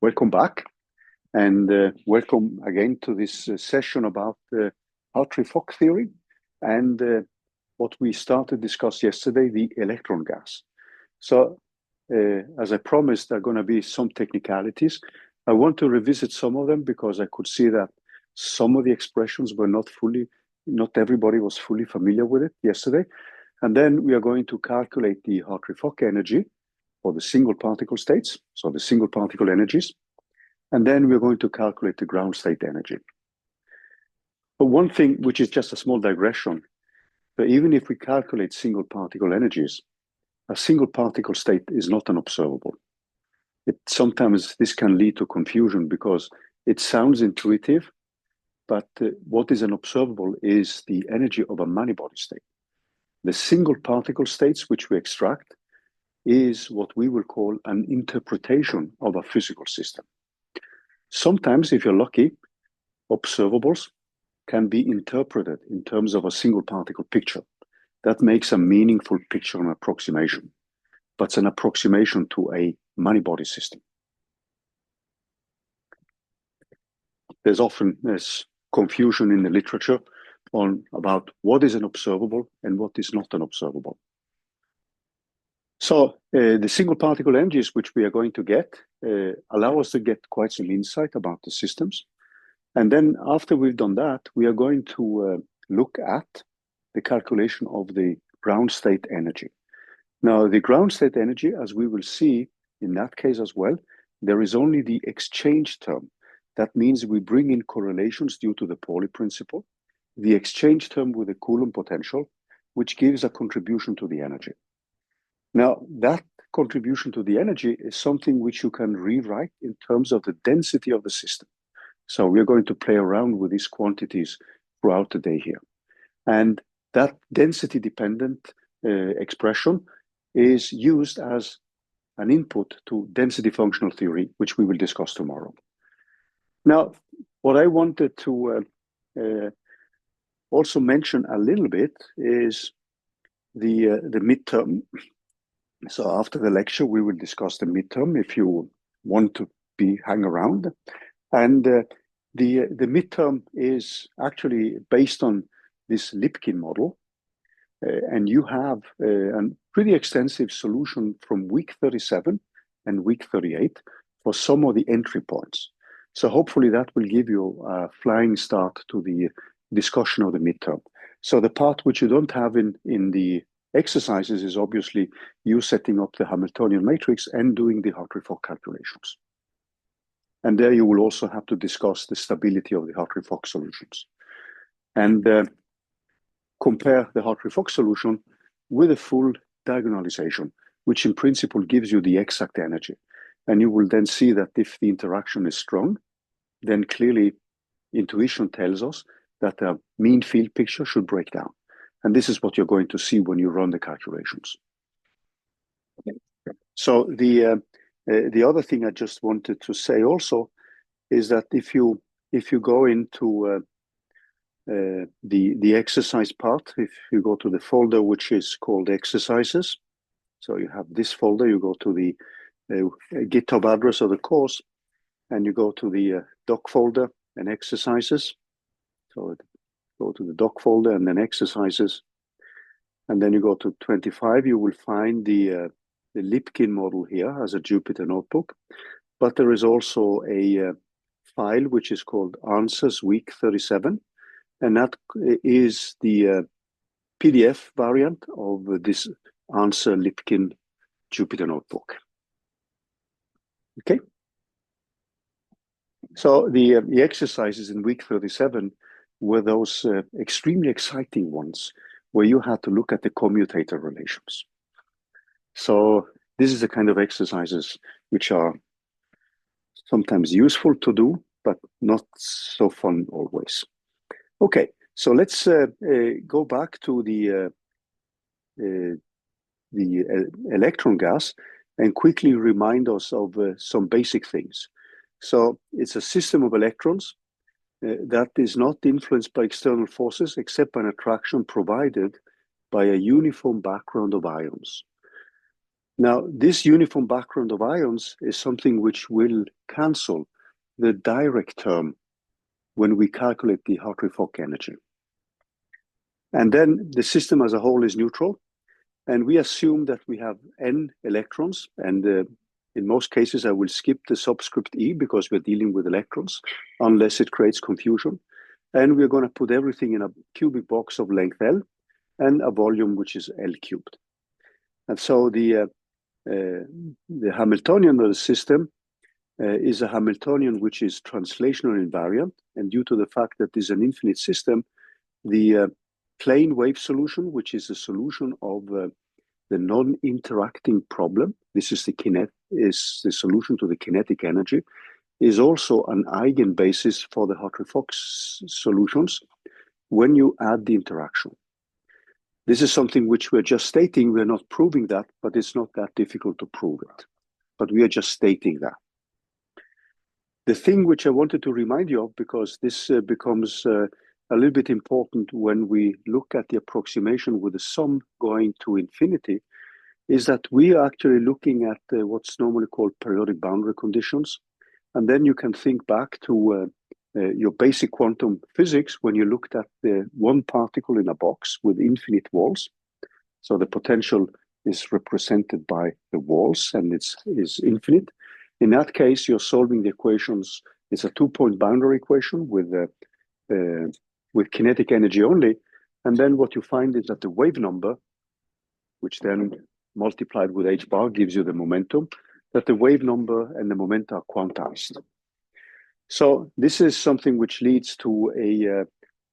Welcome back, and welcome again to this session about Hartree-Fock theory and what we started to discuss yesterday, the electron gas. So, as I promised, there are going to be some technicalities. I want to revisit some of them because I could see that some of the expressions were not everybody was fully familiar with it yesterday. And then we are going to calculate the Hartree-Fock energy for the single particle states, so the single particle energies. And then we're going to calculate the ground state energy. But one thing, which is just a small digression, but even if we calculate single particle energies, a single particle state is not an observable. Sometimes this can lead to confusion because it sounds intuitive, but what is an observable is the energy of a many-body state. The single particle states which we extract is what we will call an interpretation of a physical system. Sometimes, if you're lucky, observables can be interpreted in terms of a single particle picture. That makes a meaningful picture and approximation, but it's an approximation to a many-body system. There's often confusion in the literature about what is an observable and what is not an observable. So the single particle energies which we are going to get allow us to get quite some insight about the systems. And then after we've done that, we are going to look at the calculation of the ground state energy. Now, the ground state energy, as we will see in that case as well, there is only the exchange term. That means we bring in correlations due to the Pauli principle, the exchange term with the Coulomb potential, which gives a contribution to the energy. Now, that contribution to the energy is something which you can rewrite in terms of the density of the system. So we're going to play around with these quantities throughout the day here. And that density-dependent expression is used as an input to density functional theory, which we will discuss tomorrow. Now, what I wanted to also mention a little bit is the midterm. So after the lecture, we will discuss the midterm if you want to hang around. And the midterm is actually based on this Lipkin model. And you have a pretty extensive solution from week 37 and week 38 for some of the entry points. So hopefully that will give you a flying start to the discussion of the midterm. So the part which you don't have in the exercises is obviously you setting up the Hamiltonian matrix and doing the Hartree-Fock calculations. And there you will also have to discuss the stability of the Hartree-Fock solutions. And compare the Hartree-Fock solution with a full diagonalization, which in principle gives you the exact energy. And you will then see that if the interaction is strong, then clearly intuition tells us that the mean field picture should break down. And this is what you're going to see when you run the calculations. So the other thing I just wanted to say also is that if you go into the exercise part, if you go to the folder which is called exercises, so you have this folder, you go to the GitHub address of the course, and you go to the doc folder and exercises. So go to the doc folder and then exercises, and then you go to 25. You will find the Lipkin model here as a Jupyter notebook, but there is also a file which is called Answers Week 37, and that is the PDF variant of this Answer Lipkin Jupyter notebook. Okay. So the exercises in week 37 were those extremely exciting ones where you had to look at the commutator relations. So this is the kind of exercises which are sometimes useful to do, but not so fun always. Okay, so let's go back to the electron gas and quickly remind us of some basic things. So it's a system of electrons that is not influenced by external forces except by an attraction provided by a uniform background of ions. Now, this uniform background of ions is something which will cancel the direct term when we calculate the Hartree-Fock energy. And then the system as a whole is neutral. And we assume that we have n electrons. And in most cases, I will skip the subscript E because we're dealing with electrons, unless it creates confusion. And we're going to put everything in a cubic box of length L and a volume which is L cubed. And so the Hamiltonian of the system is a Hamiltonian which is translational invariant. And due to the fact that this is an infinite system, the plane wave solution, which is a solution of the non-interacting problem, this is the solution to the kinetic energy, is also an eigenbasis for the Hartree-Fock solutions when you add the interaction. This is something which we're just stating. We're not proving that, but it's not that difficult to prove it. But we are just stating that. The thing which I wanted to remind you of, because this becomes a little bit important when we look at the approximation with the sum going to infinity, is that we are actually looking at what's normally called periodic boundary conditions. And then you can think back to your basic quantum physics when you looked at the one particle in a box with infinite walls. So the potential is represented by the walls and it's infinite. In that case, you're solving the equations. It's a two-point boundary equation with kinetic energy only. And then what you find is that the wave number, which then multiplied with h bar gives you the momentum, that the wave number and the momenta are quantized. So this is something which leads to a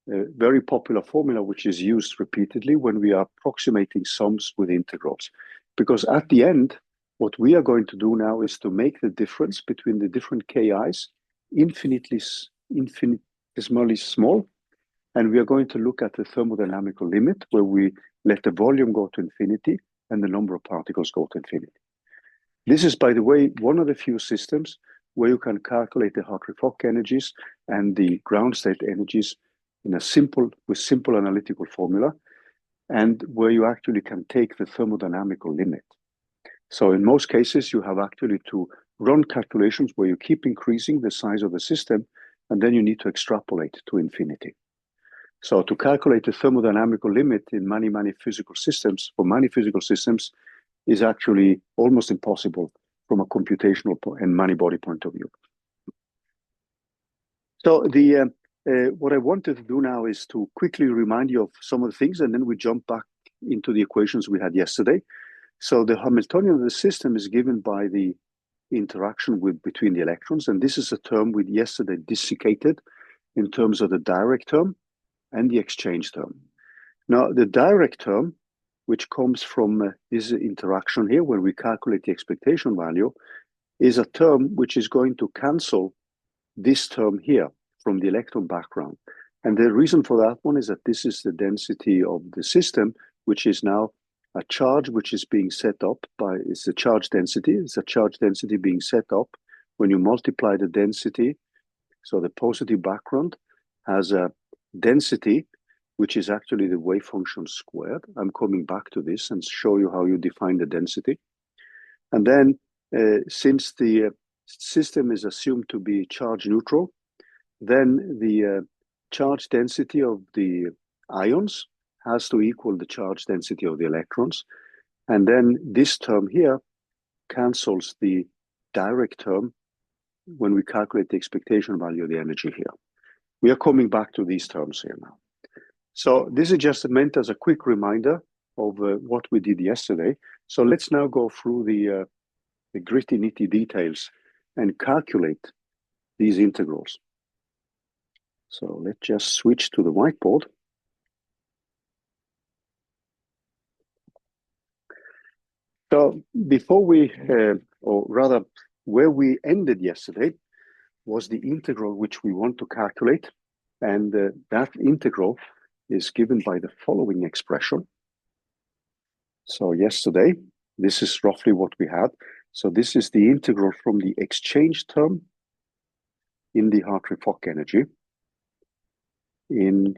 very popular formula which is used repeatedly when we are approximating sums with integrals. Because at the end, what we are going to do now is to make the difference between the different ki's infinitesimally small, and we are going to look at the thermodynamical limit where we let the volume go to infinity and the number of particles go to infinity. This is, by the way, one of the few systems where you can calculate the Hartree-Fock energies and the ground state energies with simple analytical formula, and where you actually can take the thermodynamical limit. So in most cases, you have actually to run calculations where you keep increasing the size of the system, and then you need to extrapolate to infinity. So to calculate the thermodynamical limit in many physical systems, for many physical systems, is actually almost impossible from a computational and many-body point of view. So what I wanted to do now is to quickly remind you of some of the things, and then we jump back into the equations we had yesterday. So the Hamiltonian of the system is given by the interaction between the electrons, and this is a term we yesterday desiccated in terms of the direct term and the exchange term. Now, the direct term, which comes from this interaction here, when we calculate the expectation value, is a term which is going to cancel this term here from the electron background. And the reason for that one is that this is the density of the system, which is now a charge which is being set up by, it's a charge density. It's a charge density being set up when you multiply the density. So the positive background has a density, which is actually the wave function squared. I'm coming back to this and show you how you define the density. And then since the system is assumed to be charge neutral, then the charge density of the ions has to equal the charge density of the electrons. And then this term here cancels the direct term when we calculate the expectation value of the energy here. We are coming back to these terms here now. So this is just meant as a quick reminder of what we did yesterday. So let's now go through the gritty, nitty details and calculate these integrals. So let's just switch to the whiteboard. So before we, or rather where we ended yesterday, was the integral which we want to calculate. And that integral is given by the following expression. So yesterday, this is roughly what we had. So this is the integral from the exchange term in the Hartree-Fock energy in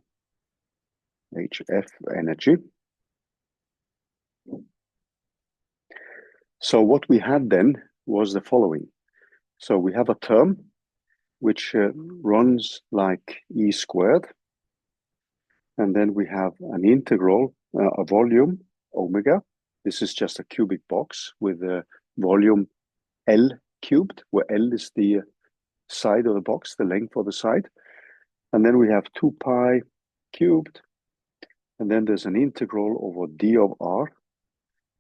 HF energy So what we had then was the following. So we have a term which runs like e squared, and then we have an integral, a volume, omega. This is just a cubic box with a volume L cubed, where L is the side of the box, the length of the side. And then we have 2 pi cubed, and then there's an integral over d of r,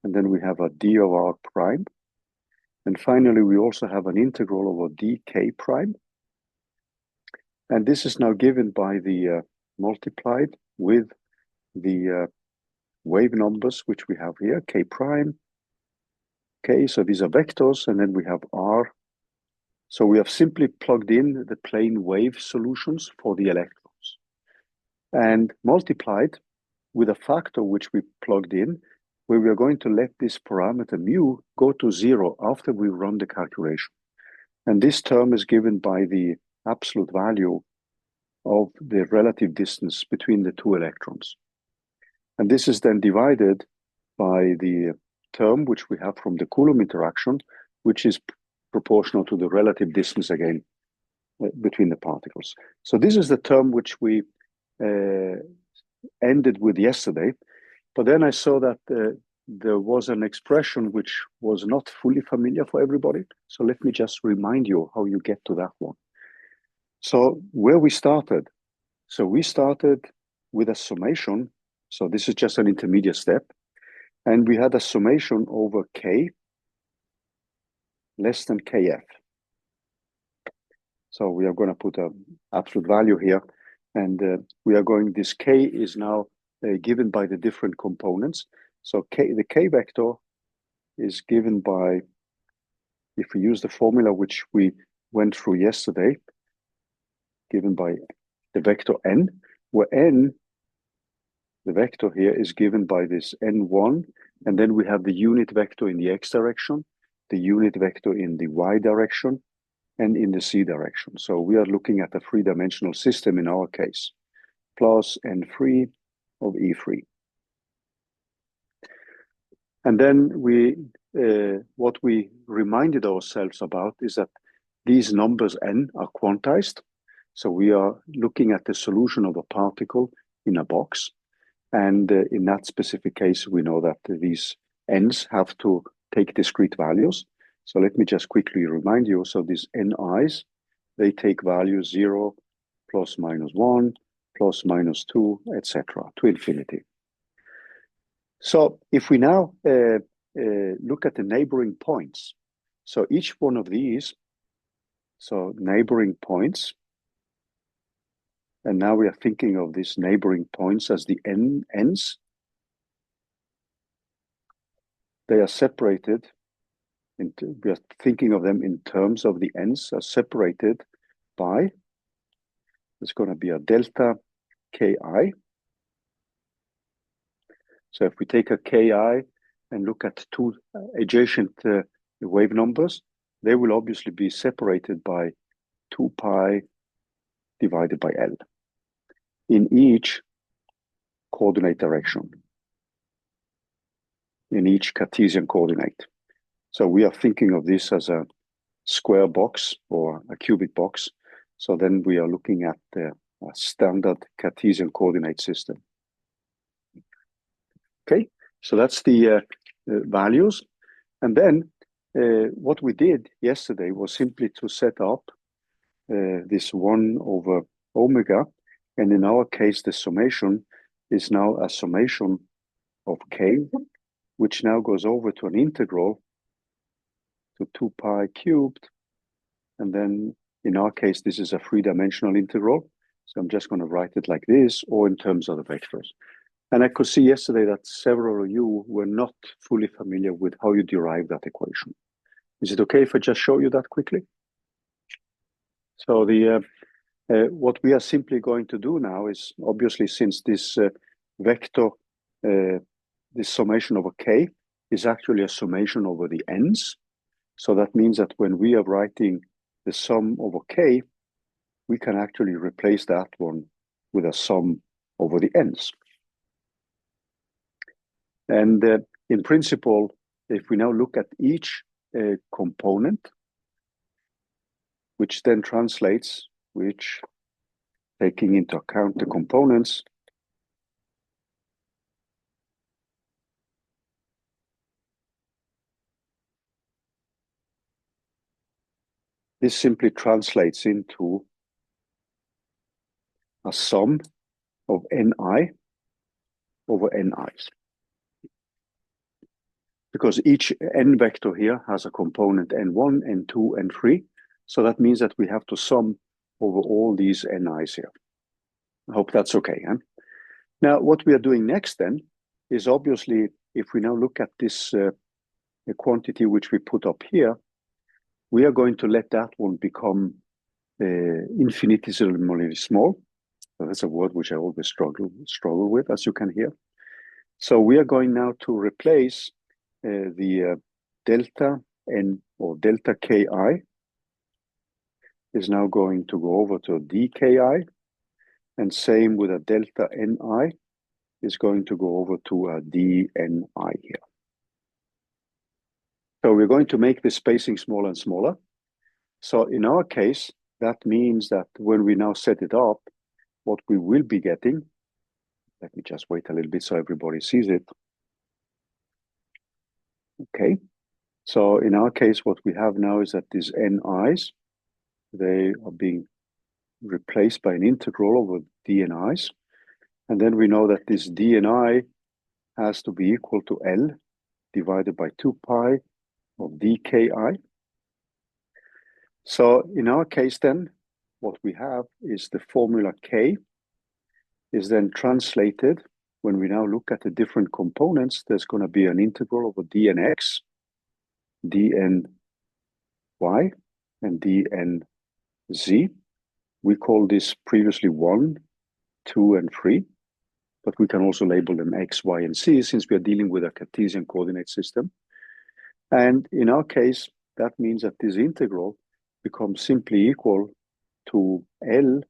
and then we have a d of r prime. And finally, we also have an integral over dk prime. And this is now given by the multiplied with the wave numbers, which we have here, k prime, k, so these are vectors, and then we have r. So we have simply plugged in the plane wave solutions for the electrons and multiplied with a factor which we plugged in, where we are going to let this parameter mu go to 0 after we run the calculation. And this term is given by the absolute value of the relative distance between the two electrons. And this is then divided by the term which we have from the Coulomb interaction, which is proportional to the relative distance again between the particles. So this is the term which we ended with yesterday. But then I saw that there was an expression which was not fully familiar for everybody. So let me just remind you how you get to that one. So where we started, so we started with a summation. So this is just an intermediate step. And we had a summation over k less than kf. So we are going to put an absolute value here. And we are going, this k is now given by the different components. So the k vector is given by, if we use the formula which we went through yesterday, given by the vector n, where n, the vector here, is given by this n1, and then we have the unit vector in the x direction, the unit vector in the y direction, and in the z direction. So we are looking at a three-dimensional system in our case, plus n3 of E3. And then what we reminded ourselves about is that these numbers n are quantized. So we are looking at the solution of a particle in a box. And in that specific case, we know that these n's have to take discrete values. So let me just quickly remind you. So these ni's, they take values 0, plus minus 1, plus minus 2, etc., to infinity. So if we now look at the neighboring points, so each one of these, so neighboring points, and now we are thinking of these neighboring points as the n's. They are separated we are thinking of them in terms of the n's are separated by, there's going to be a delta ki. So if we take a ki and look at two adjacent wave numbers, they will obviously be separated by 2 pi divided by L in each coordinate direction, in each Cartesian coordinate. So we are thinking of this as a square box or a cubic box. So then we are looking at a standard Cartesian coordinate system. Okay, so that's the values. And then what we did yesterday was simply to set up this 1 over omega. And in our case, the summation is now a summation of k, which now goes over to an integral to 2 pi cubed. And then in our case, this is a three-dimensional integral. So I'm just going to write it like this, or in terms of the vectors. And I could see yesterday that several of you were not fully familiar with how you derive that equation. Is it okay if I just show you that quickly? So what we are simply going to do now is, obviously, since this vector, this summation over k is actually a summation over the n's. So that means that when we are writing the sum over k, we can actually replace that one with a sum over the n's. And in principle, if we now look at each component, which then translates, which taking into account the components, this simply translates into a sum of Ni over Ni's. Because each n vector here has a component n1, n2, n3. So that means that we have to sum over all these Ni's here. I hope that's okay. Huh? Now, what we are doing next then is obviously, if we now look at this quantity which we put up here, we are going to let that one become infinitesimally small. So that's a word which I always struggle with, as you can hear. So we are going now to replace the delta n or delta ki is now going to go over to dki, and same with a delta ni is going to go over to a dni here. So we're going to make the spacing smaller and smaller. So in our case, that means that when we now set it up, what we will be getting, let me just wait a little bit so everybody sees it. Okay, so in our case, what we have now is that these ni's, they are being replaced by an integral over dni's. And then we know that this dni has to be equal to L divided by 2 pi of dki. So in our case then, what we have is the formula K is then translated. When we now look at the different components, there's going to be an integral over dnx, dny, and dnz. We call this previously 1, 2, and 3, but we can also label them x, y, and z since we are dealing with a Cartesian coordinate system. And in our case, that means that this integral becomes simply equal to L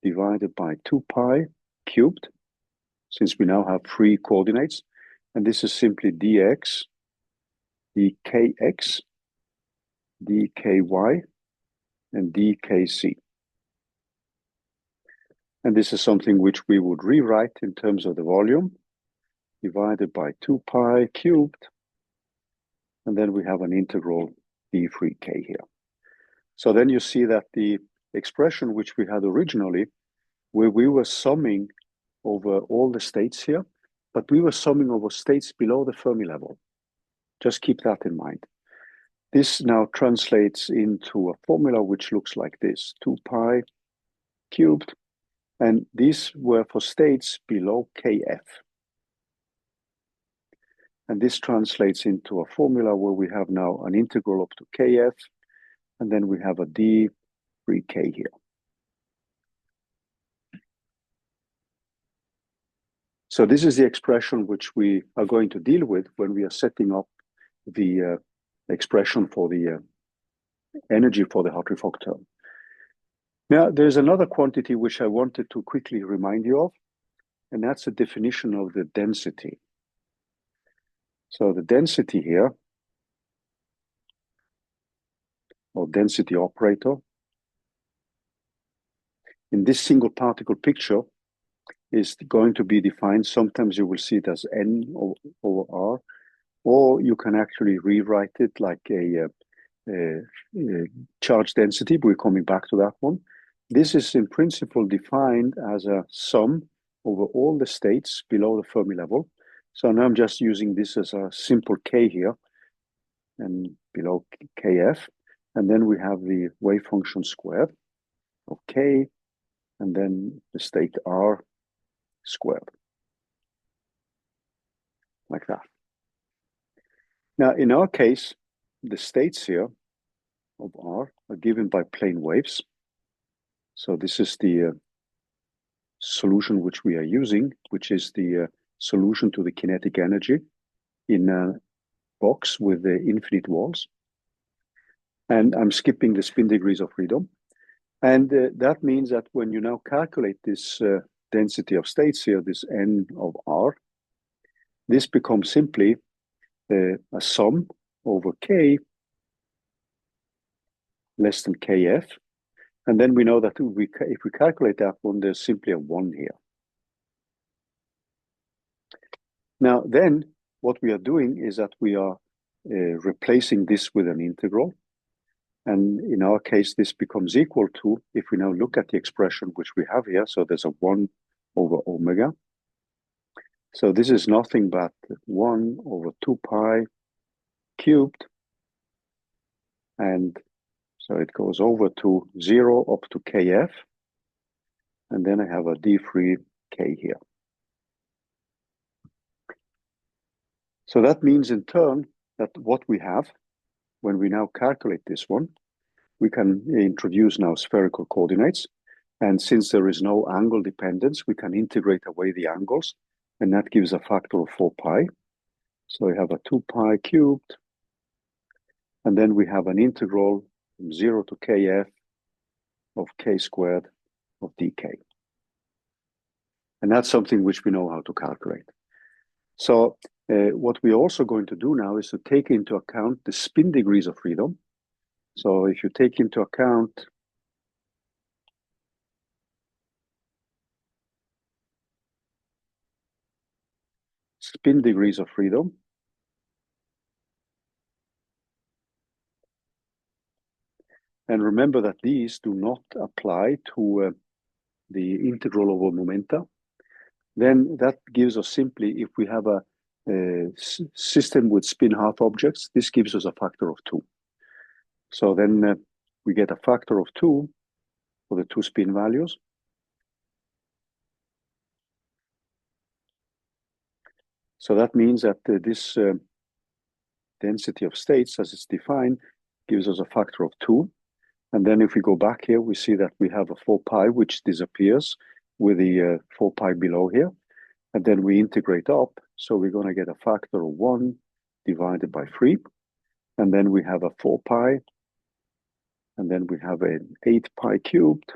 divided by 2 pi cubed, since we now have 3 coordinates. And this is simply dx, dkx, dky, and dkc. And this is something which we would rewrite in terms of the volume, divided by 2 pi cubed. And then we have an integral d3k here. So then you see that the expression which we had originally, where we were summing over all the states here, but we were summing over states below the Fermi level. Just keep that in mind. This now translates into a formula which looks like this, 2 pi cubed, and these were for states below kf. And this translates into a formula where we have now an integral up to kf, and then we have a d3k here. So this is the expression which we are going to deal with when we are setting up the expression for the energy for the Hartree-Fock term. Now, there's another quantity which I wanted to quickly remind you of, and that's the definition of the density. So the density here, or density operator, in this single particle picture is going to be defined. Sometimes you will see it as N over R, or you can actually rewrite it like a charge density, but we're coming back to that one. This is in principle defined as a sum over all the states below the Fermi level. So now I'm just using this as a simple K here and below Kf. And then we have the wave function squared of K, and then the state R squared, like that. Now, in our case, the states here of R are given by plane waves. So this is the solution which we are using, which is the solution to the kinetic energy in a box with the infinite walls. And I'm skipping the spin degrees of freedom. And that means that when you now calculate this density of states here, this N of R, this becomes simply a sum over K less than Kf. And then we know that if we calculate that one, there's simply a 1 here. Now, then what we are doing is that we are replacing this with an integral. And in our case, this becomes equal to, if we now look at the expression which we have here, so there's a 1 over omega. So this is nothing but 1 over 2 pi cubed. And so it goes over to 0 up to Kf. And then I have a d3 K here. So that means in turn that what we have, when we now calculate this one, we can introduce now spherical coordinates. And since there is no angle dependence, we can integrate away the angles. And that gives a factor of 4 pi. So we have a 2 pi cubed. And then we have an integral from 0 to Kf of K squared of dk. And that's something which we know how to calculate. So what we're also going to do now is to take into account the spin degrees of freedom. So if you take into account spin degrees of freedom, and remember that these do not apply to the integral over momenta, then that gives us simply, if we have a system with spin half objects, this gives us a factor of 2. So then we get a factor of 2 for the 2 spin values. So that means that this density of states, as it's defined, gives us a factor of 2. And then if we go back here, we see that we have a 4 pi, which disappears with the 4 pi below here. And then we integrate up. So we're going to get a factor of 1 divided by 3. And then we have a 4 pi. And then we have an 8 pi cubed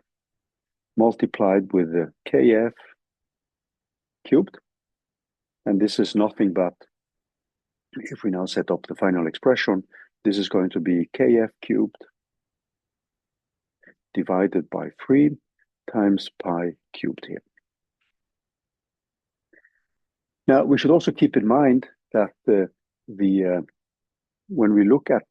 multiplied with the Kf cubed. And this is nothing but, if we now set up the final expression, this is going to be Kf cubed divided by 3 times pi cubed here. Now, we should also keep in mind that when we look at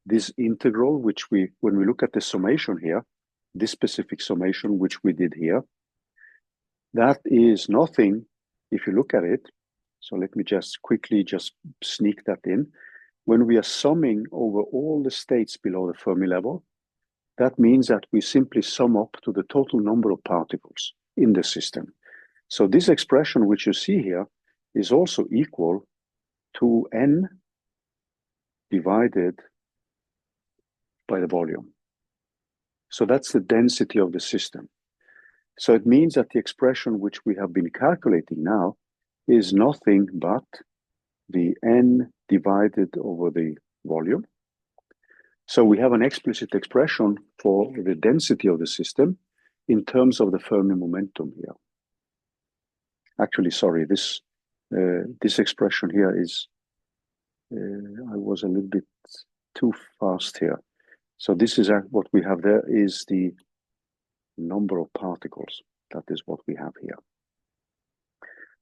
this integral, when we look at the summation here, this specific summation which we did here, that is nothing, if you look at it, so let me just quickly sneak that in. When we are summing over all the states below the Fermi level, that means that we simply sum up to the total number of particles in the system. So this expression which you see here is also equal to n divided by the volume. So that's the density of the system. So it means that the expression which we have been calculating now is nothing but the n divided over the volume. So we have an explicit expression for the density of the system in terms of the Fermi momentum here. Actually, sorry, this expression here is, I was a little bit too fast here. So this is what we have there is the number of particles. That is what we have here.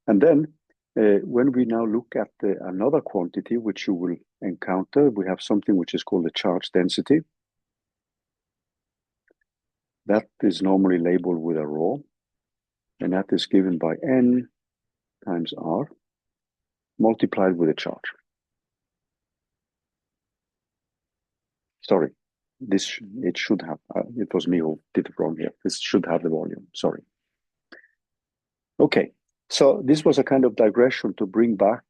And then when we now look at another quantity which you will encounter, we have something which is called the charge density. That is normally labeled with a rho, and that is given by n times r multiplied with a charge. Sorry, it should have, it was me who did it wrong here. This should have the volume, sorry. Okay, so this was a kind of digression to bring back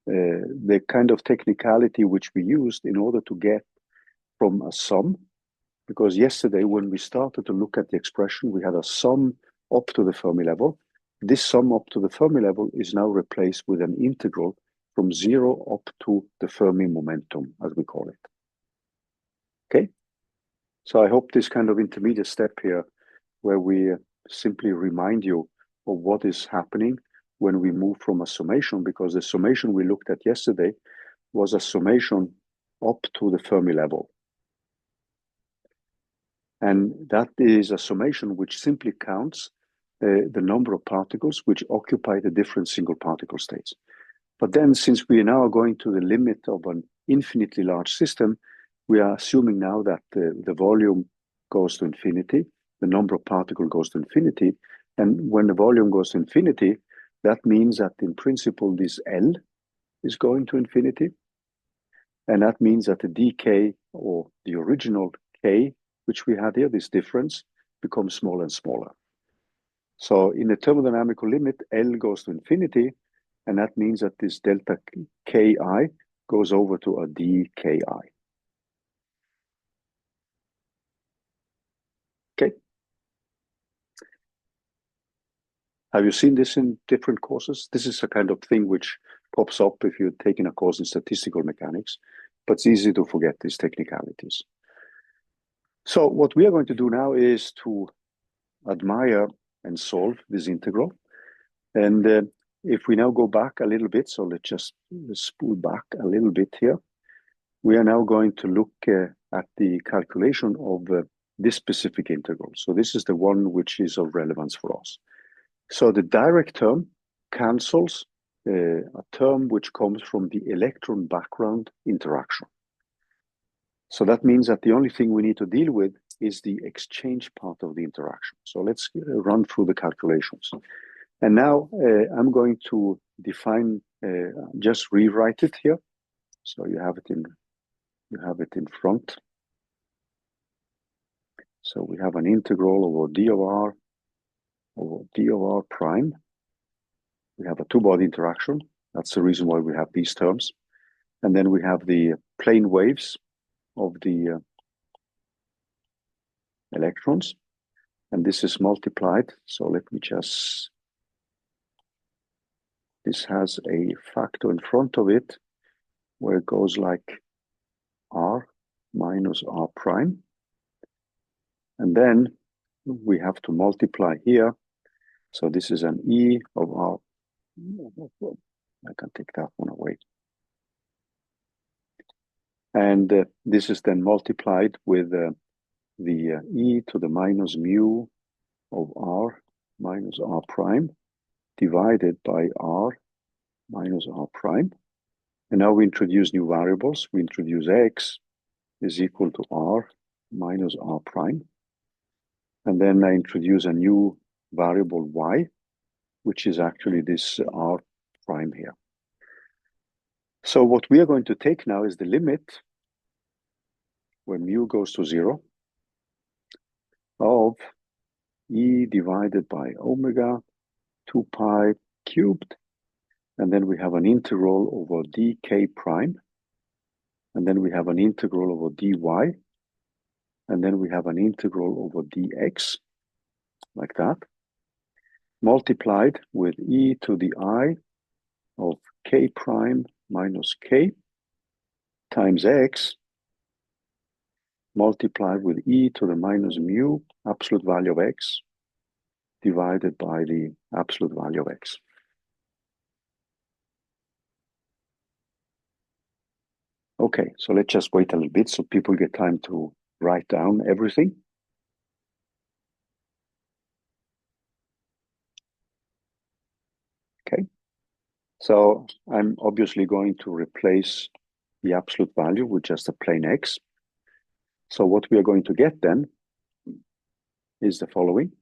the kind of technicality which we used in order to get from a sum, because yesterday when we started to look at the expression, we had a sum up to the Fermi level. This sum up to the Fermi level is now replaced with an integral from 0 up to the Fermi momentum, as we call it. Okay, so I hope this kind of intermediate step here, where we simply remind you of what is happening when we move from a summation, because the summation we looked at yesterday was a summation up to the Fermi level. And that is a summation which simply counts the number of particles which occupy the different single particle states. But then, since we are now going to the limit of an infinitely large system, we are assuming now that the volume goes to infinity, the number of particles goes to infinity, and when the volume goes to infinity, that means that in principle this L is going to infinity, and that means that the dk, or the original k, which we had here, this difference, becomes smaller and smaller. So in the thermodynamical limit, L goes to infinity, and that means that this delta ki goes over to a dki. Okay. Have you seen this in different courses? This is a kind of thing which pops up if you're taking a course in statistical mechanics, but it's easy to forget these technicalities. So what we are going to do now is to admire and solve this integral. And if we now go back a little bit, so let's just spool back a little bit here. We are now going to look at the calculation of this specific integral. So this is the one which is of relevance for us. So the direct term cancels a term which comes from the electron background interaction. So that means that the only thing we need to deal with is the exchange part of the interaction. So let's run through the calculations. And now I'm going to define, just rewrite it here. So you have it in front. So we have an integral over d of r over d of r prime. We have a two-body interaction. That's the reason why we have these terms. And then we have the plane waves of the electrons. And this is multiplied. So let me just, this has a factor in front of it where it goes like r minus r prime. And then we have to multiply here. So this is an e of r. I can take that one away. And this is then multiplied with the e to the minus mu of r minus r prime divided by r minus r prime. And now we introduce new variables. We introduce x is equal to r minus r prime. And then I introduce a new variable y, which is actually this r prime here. So what we are going to take now is the limit when mu goes to 0 of e divided by omega 2 pi cubed. And then we have an integral over dk prime. And then we have an integral over dy. And then we have an integral over dx, like that, multiplied with e to the I of k prime minus k times x, multiplied with e to the minus mu, absolute value of x, divided by the absolute value of x. Okay, so let's just wait a little bit so people get time to write down everything. Okay, so I'm obviously going to replace the absolute value with just a plain x. So what we are going to get then is the following.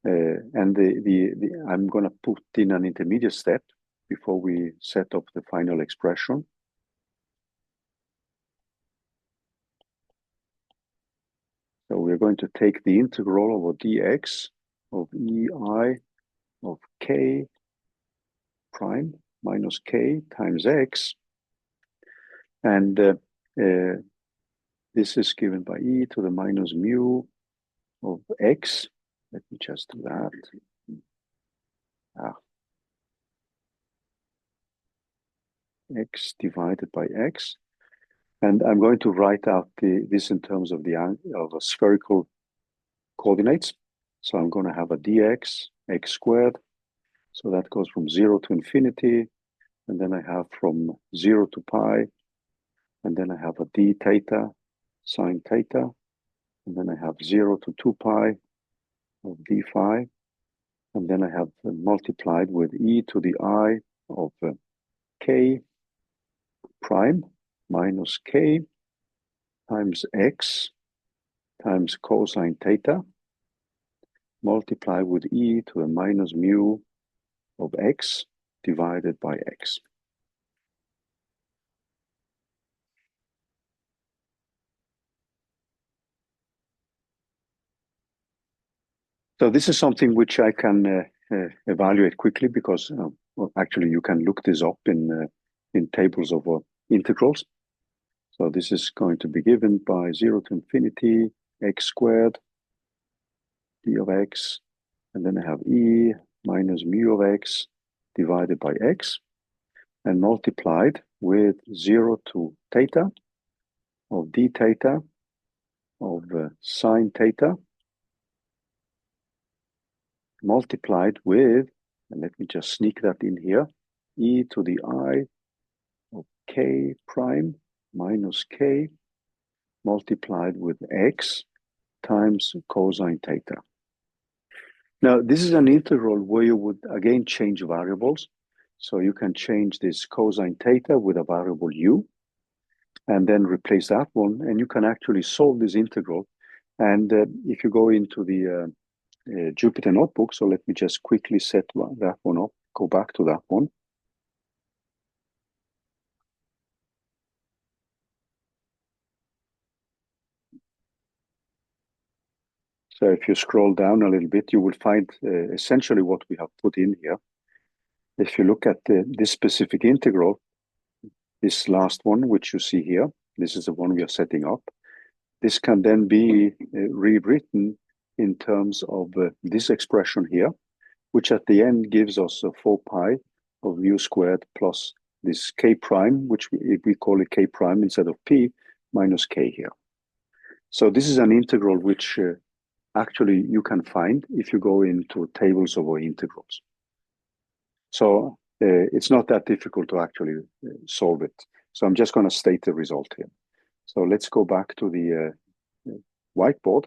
And I'm going to put in an intermediate step before we set up the final expression. So we're going to take the integral over dx of ei of k prime minus k times x. And this is given by e to the minus mu of x. Let me just do that. X divided by x. And I'm going to write out this in terms of a spherical coordinates. So I'm going to have a dx, x squared. So that goes from 0 to infinity. and then I have from 0 to pi, and then I have a d theta, sine theta, and then I have 0 to 2 pi of d phi, and then I have multiplied with e to the I of k prime minus k times x times cosine theta, multiplied with e to the minus mu of x divided by x. So this is something which I can evaluate quickly because well, actually you can look this up in tables of integrals. So this is going to be given by 0 to infinity x squared d of x, and then I have e minus mu of x divided by x, and multiplied with 0 to theta of d theta of sine theta, multiplied with, and let me just sneak that in here, e to the I of k prime minus k, multiplied with x times cosine theta. Now, this is an integral where you would again change variables. So you can change this cosine theta with a variable u, and then replace that one, and you can actually solve this integral. And if you go into the Jupyter notebook, so let me just quickly set that one up, go back to that one. So if you scroll down a little bit, you will find essentially what we have put in here. If you look at this specific integral, this last one, which you see here, this is the one we are setting up. This can then be rewritten in terms of this expression here, which at the end gives us 4 pi of mu squared plus this k prime, which we call it k prime instead of p, minus k here. So this is an integral which actually you can find if you go into tables of integrals. So it's not that difficult to actually solve it. So I'm just going to state the result here. So let's go back to the whiteboard.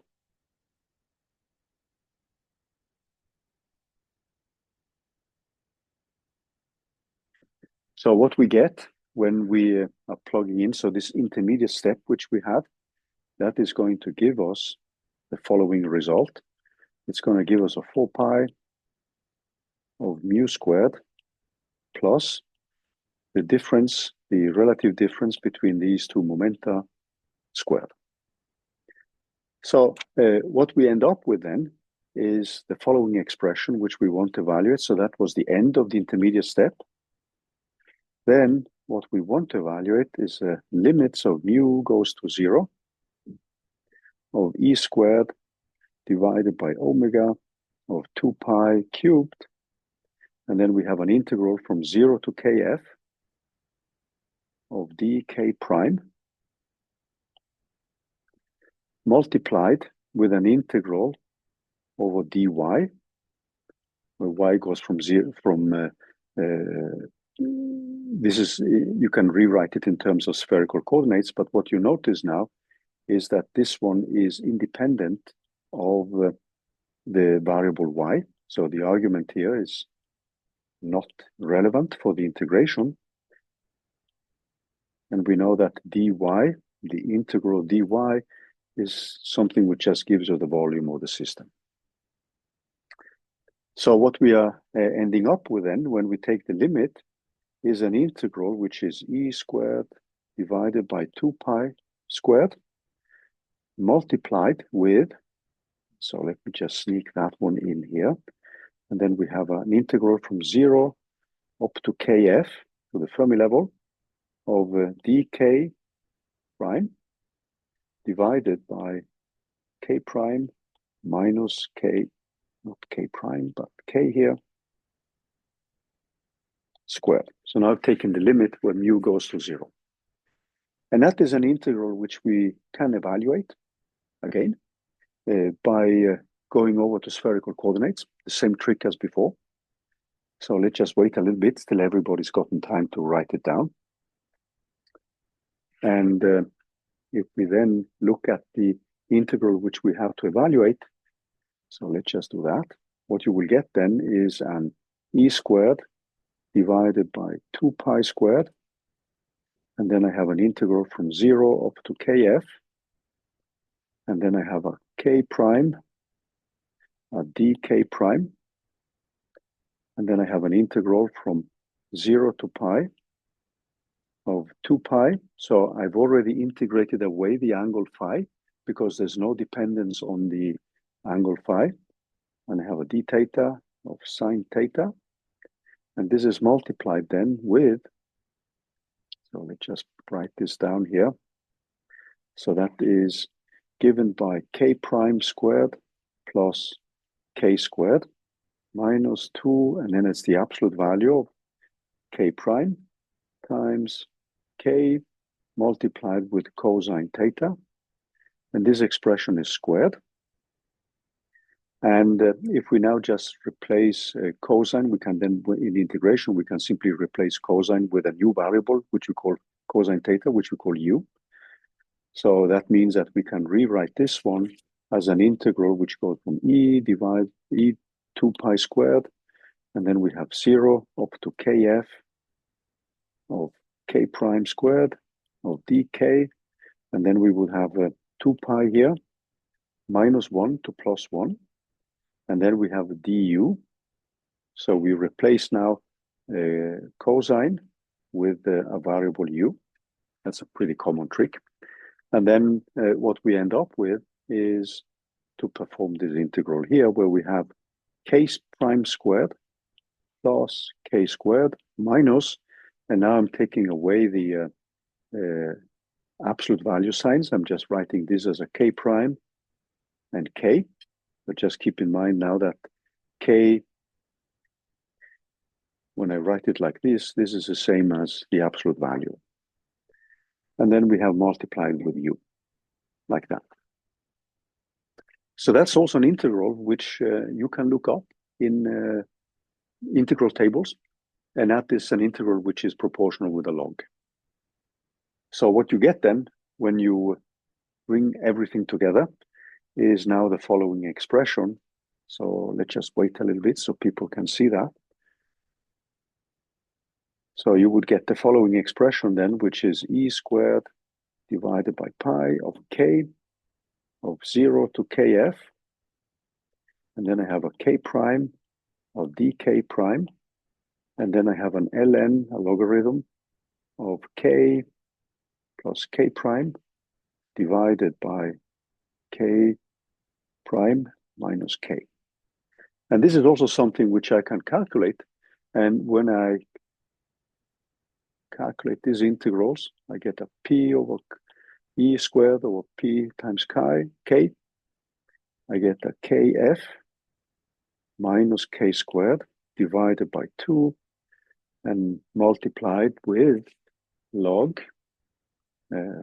So what we get when we are plugging in, so this intermediate step which we have, that is going to give us the following result. It's going to give us a 4 pi of mu squared plus the difference, the relative difference between these two momenta squared. So what we end up with then is the following expression, which we want to evaluate. So that was the end of the intermediate step. Then what we want to evaluate is limits of mu goes to 0 of e squared divided by omega of 2 pi cubed. And then we have an integral from 0 to kf of dk prime multiplied with an integral over dy, where y goes from 0, this is, you can rewrite it in terms of spherical coordinates, but what you notice now is that this one is independent of the variable y. So the argument here is not relevant for the integration. And we know that dy, the integral dy, is something which just gives you the volume of the system. So what we are ending up with then, when we take the limit, is an integral which is e squared divided by 2 pi squared multiplied with, so let me just sneak that one in here. And then we have an integral from 0 up to kf, to the Fermi level, of dk prime divided by k prime minus k, not k prime, but k here, squared. So now I've taken the limit where mu goes to 0. And that is an integral which we can evaluate, again, by going over to spherical coordinates, the same trick as before. So let's just wait a little bit till everybody's gotten time to write it down. And if we then look at the integral which we have to evaluate, so let's just do that. What you will get then is an e squared divided by 2 pi squared. And then I have an integral from 0 up to kf. And then I have a k prime, a dk prime. And then I have an integral from 0 to pi of 2 pi. So I've already integrated away the angle phi because there's no dependence on the angle phi. And I have a d theta of sine theta. And this is multiplied then with, so let's just write this down here. So that is given by k prime squared plus k squared minus 2, and then it's the absolute value of k prime times k multiplied with cosine theta. And this expression is squared. And if we now just replace cosine, we can then, in integration, we can simply replace cosine with a new variable, which we call cosine theta, which we call u. So that means that we can rewrite this one as an integral, which goes from e divided e 2 pi squared, and then we have 0 up to kf of k prime squared of dk, and then we would have 2 pi here, minus 1 to plus 1, and then we have du. So we replace now cosine with a variable u. That's a pretty common trick. And then what we end up with is to perform this integral here, where we have k prime squared plus k squared minus, and now I'm taking away the absolute value signs. I'm just writing this as a k prime and k, but just keep in mind now that k, when I write it like this is the same as the absolute value. And then we have multiplied with u, like that. So that's also an integral which you can look up in integral tables, and that is an integral which is proportional with a log. So what you get then, when you bring everything together, is now the following expression. So let's just wait a little bit so people can see that. So you would get the following expression then, which is e squared divided by pi of k of 0 to kf. And then I have a k prime of dk prime. And then I have an ln, a logarithm of k plus k prime divided by k prime minus k. And this is also something which I can calculate. And when I calculate these integrals, I get a p over e squared over p times k. I get a kf minus k squared divided by 2 and multiplied with log.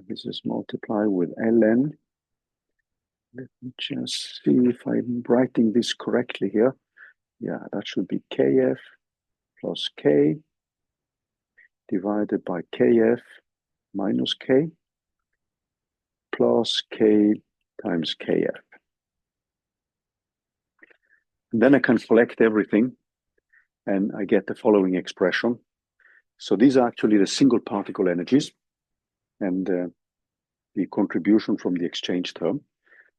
This is multiplied with ln. Let me just see if I'm writing this correctly here. Yeah, that should be kf plus k divided by kf minus k plus k times kf. And then I can collect everything and I get the following expression. So these are actually the single particle energies and the contribution from the exchange term.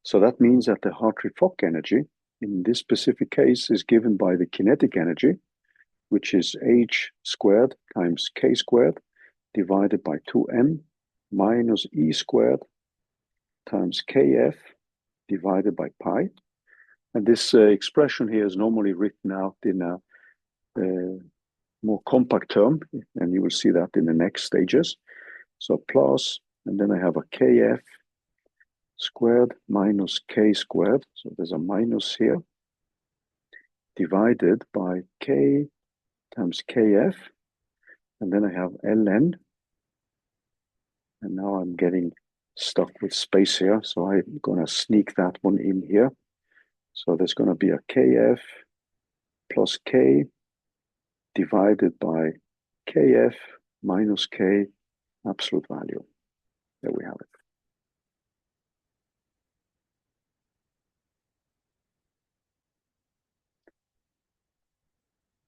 So that means that the Hartree-Fock energy in this specific case is given by the kinetic energy, which is h squared times k squared divided by 2m minus e squared times kf divided by pi. And this expression here is normally written out in a more compact term, and you will see that in the next stages. So plus, and then I have a kf squared minus k squared, so there's a minus here, divided by k times kf, and then I have ln, and now I'm getting stuck with space here, so I'm going to sneak that one in here. So there's going to be a kf plus k divided by Kf minus K absolute value. There we have it.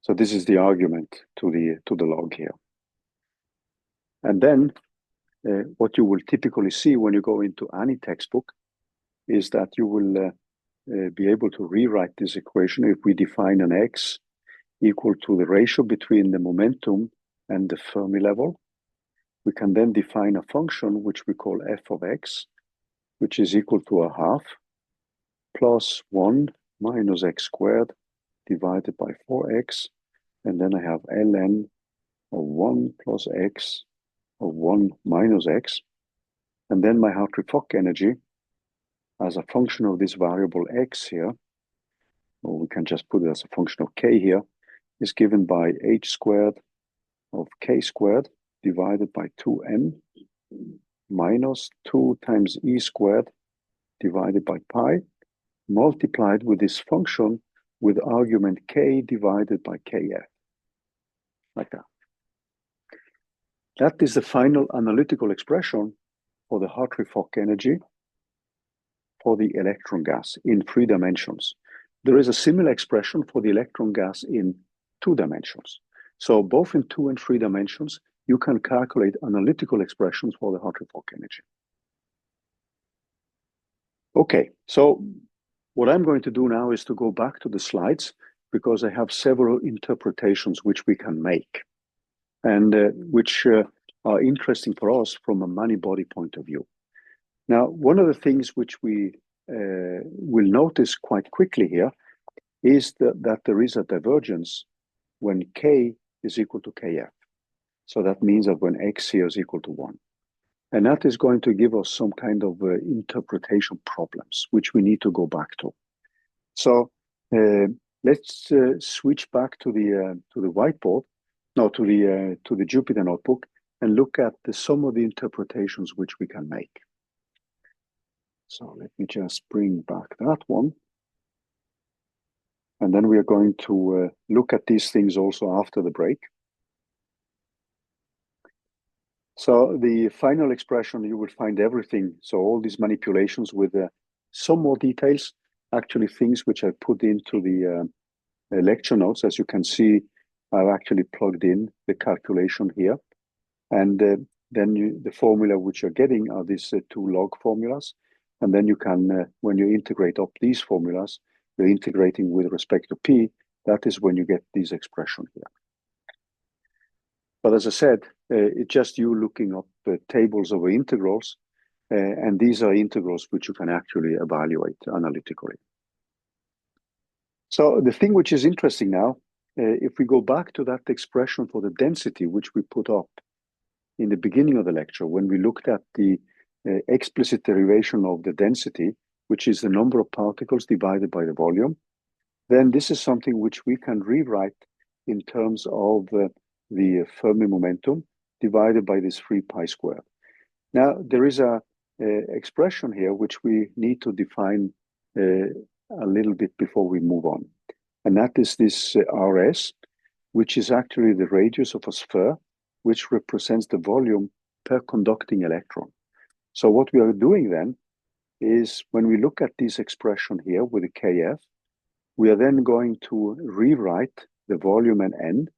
So this is the argument to the log here. And then what you will typically see when you go into any textbook is that you will be able to rewrite this equation if we define an x equal to the ratio between the momentum and the Fermi level. We can then define a function which we call f of x, which is equal to a half plus 1 minus x squared divided by 4x. And then I have ln of 1 plus x of 1 minus x. And then my Hartree-Fock energy as a function of this variable x here, or we can just put it as a function of k here, is given by h squared of k squared divided by 2m minus 2 times e squared divided by pi, multiplied with this function with argument k divided by kf, like that. That is the final analytical expression for the Hartree-Fock energy for the electron gas in 3 dimensions. There is a similar expression for the electron gas in 2 dimensions. So both in 2 and 3 dimensions, you can calculate analytical expressions for the Hartree-Fock energy. Okay, so what I'm going to do now is to go back to the slides because I have several interpretations which we can make and which are interesting for us from a many-body point of view. Now, one of the things which we will notice quite quickly here is that there is a divergence when k is equal to kf. So that means that when x here is equal to 1. And that is going to give us some kind of interpretation problems, which we need to go back to. So let's switch back to the whiteboard, no, to the Jupyter notebook, and look at some of the interpretations which we can make. So let me just bring back that one. And then we are going to look at these things also after the break. So the final expression, you will find everything. So all these manipulations with some more details, actually things which I put into the lecture notes. As you can see, I've actually plugged in the calculation here. And then the formula which you're getting are these 2 log formulas. And then you can, when you integrate up these formulas, you're integrating with respect to p, that is when you get these expressions here. But as I said, it's just you looking up tables of integrals, and these are integrals which you can actually evaluate analytically. So the thing which is interesting now, if we go back to that expression for the density which we put up in the beginning of the lecture, when we looked at the explicit derivation of the density, which is the number of particles divided by the volume, then this is something which we can rewrite in terms of the Fermi momentum divided by this 3 pi squared. Now, there is a expression here which we need to define a little bit before we move on. And that is this Rs, which is actually the radius of a sphere, which represents the volume per conducting electron. So what we are doing then is when we look at this expression here with the Kf, we are then going to rewrite the volume and n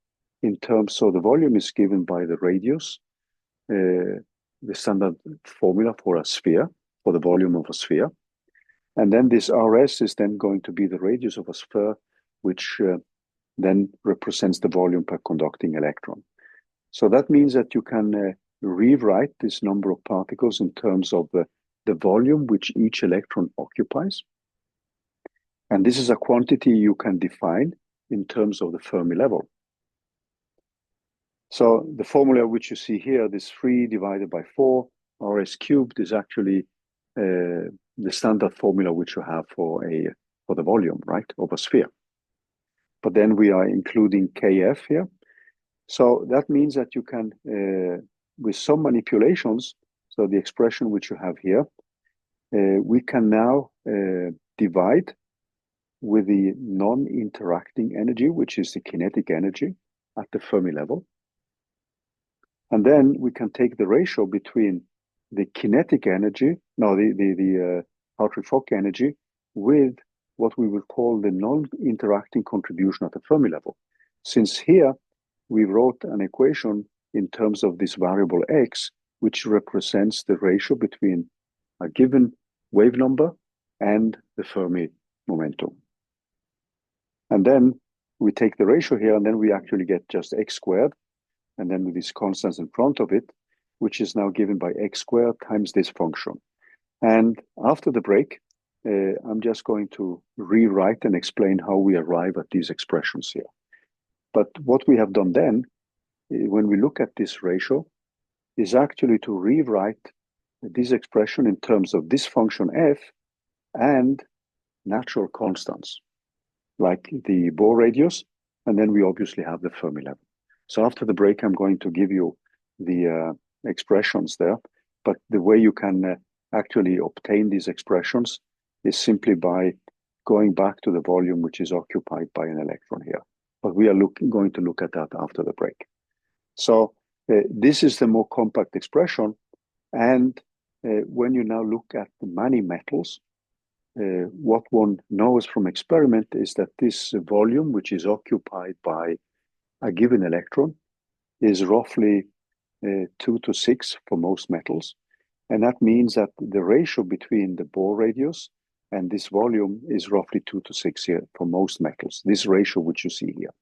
in terms, so the volume is given by the radius, the standard formula for a sphere, for the volume of a sphere. And then this Rs is then going to be the radius of a sphere, which then represents the volume per conducting electron. So that means that you can rewrite this number of particles in terms of the volume which each electron occupies. And this is a quantity you can define in terms of the Fermi level. So the formula which you see here, this 3 divided by 4, Rs cubed, is actually the standard formula which you have for the volume, right, of a sphere. But then we are including Kf here. So that means that you can, with some manipulations, so the expression which you have here, we can now divide with the non-interacting energy, which is the kinetic energy, at the Fermi level. And then we can take the ratio between the kinetic energy, the Hartree-Fock energy, with what we will call the non-interacting contribution at the Fermi level. Since here we wrote an equation in terms of this variable x, which represents the ratio between a given wave number and the Fermi momentum. And then we take the ratio here, and then we actually get just x squared, and then with these constants in front of it, which is now given by x squared times this function. And after the break, I'm just going to rewrite and explain how we arrive at these expressions here. But what we have done then, when we look at this ratio, is actually to rewrite this expression in terms of this function f and natural constants, like the Bohr radius, and then we obviously have the Fermi level. So after the break, I'm going to give you the expressions there, but the way you can actually obtain these expressions is simply by going back to the volume which is occupied by an electron here. But we are going to look at that after the break. So this is the more compact expression, and when you now look at the many metals, what one knows from experiment is that this volume, which is occupied by a given electron, is roughly 2 to 6 for most metals. And that means that the ratio between the Bohr radius and this volume is roughly 2 to 6 here for most metals, this ratio which you see here.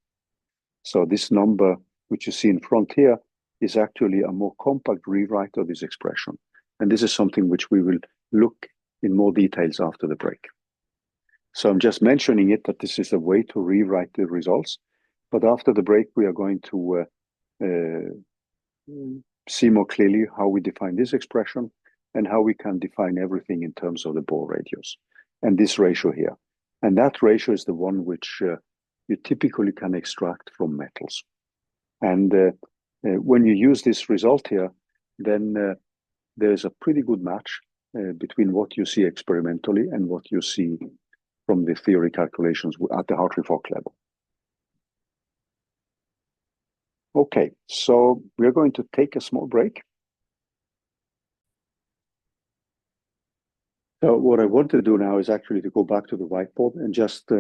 So this number which you see in front here is actually a more compact rewrite of this expression. And this is something which we will look in more details after the break. So I'm just mentioning it that this is a way to rewrite the results. But after the break, we are going to see more clearly how we define this expression and how we can define everything in terms of the Bohr radius and this ratio here. And that ratio is the one which you typically can extract from metals. And when you use this result here, then there's a pretty good match between what you see experimentally and what you see from the theory calculations at the Hartree-Fock level. Okay, so we're going to take a small break. So what I want to do now is actually to go back to the whiteboard and just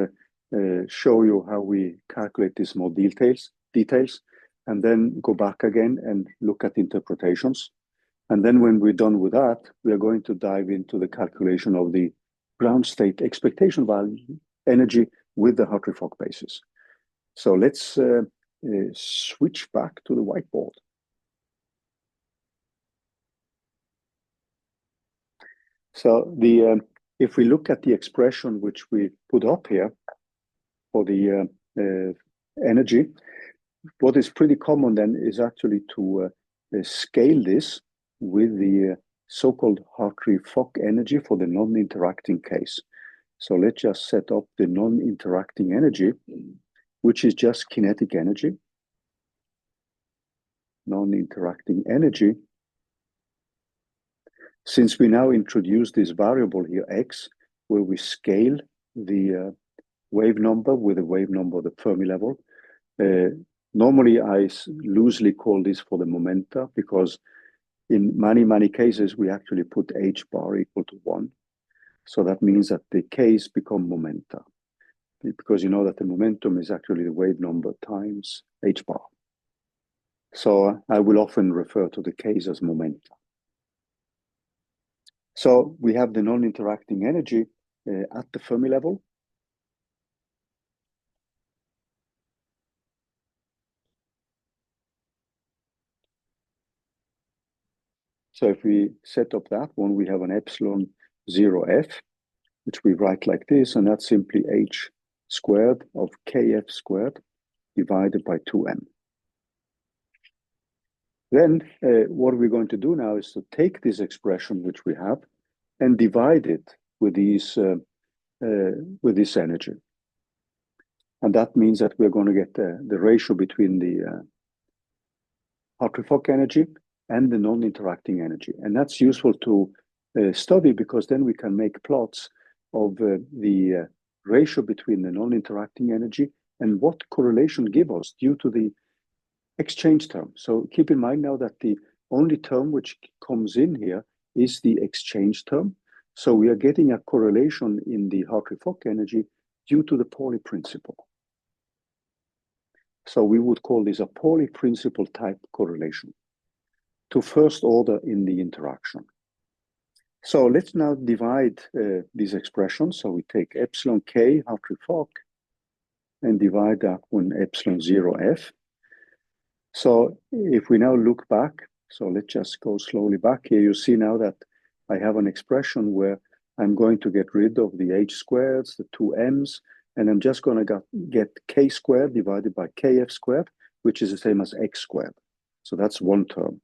show you how we calculate these more details, and then go back again and look at interpretations. And then when we're done with that, we are going to dive into the calculation of the ground state expectation value energy with the Hartree-Fock basis. So let's switch back to the whiteboard. So if we look at the expression which we put up here for the energy, what is pretty common then is actually to scale this with the so-called Hartree-Fock energy for the non-interacting case. So let's just set up the non-interacting energy, which is just kinetic energy. Non-interacting energy. Since we now introduce this variable here, x, where we scale the wave number with the wave number of the Fermi level, normally I loosely call this for the momenta, because in many cases, we actually put h bar equal to 1. So that means that the k's become momenta, because you know that the momentum is actually the wave number times h bar. So I will often refer to the k's as momenta. So we have the non-interacting energy at the Fermi level. So if we set up that one, we have an epsilon 0f, which we write like this, and that's simply h squared of kf squared divided by 2m. Then what we're going to do now is to take this expression which we have and divide it with this energy. And that means that we're going to get the ratio between the Hartree-Fock energy and the non-interacting energy. And that's useful to study, because then we can make plots of the ratio between the non-interacting energy and what correlation give us due to the exchange term. So keep in mind now that the only term which comes in here is the exchange term. So we are getting a correlation in the Hartree-Fock energy due to the Pauli principle. So we would call this a Pauli principle type correlation to first order in the interaction. So let's now divide these expressions. So we take epsilon k Hartree-Fock and divide that one epsilon 0f. So if we now look back, so let's just go slowly back here, you see now that I have an expression where I'm going to get rid of the h squareds, the two m's, and I'm just going to get k squared divided by kf squared, which is the same as x squared. So that's one term.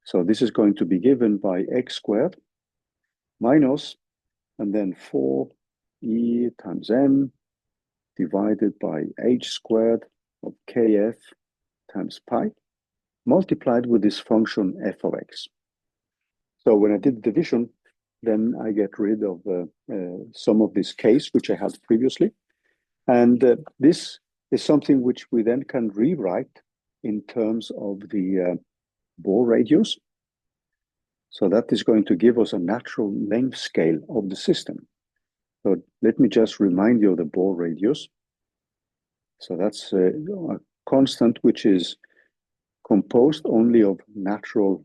So this is going to be given by x squared minus, and then 4e times m divided by h squared of kf times pi, multiplied with this function f of x. So when I did division, then I get rid of some of this case, which I had previously. And this is something which we then can rewrite in terms of the Bohr radius. So that is going to give us a natural length scale of the system. So let me just remind you of the Bohr radius. So that's a constant which is composed only of natural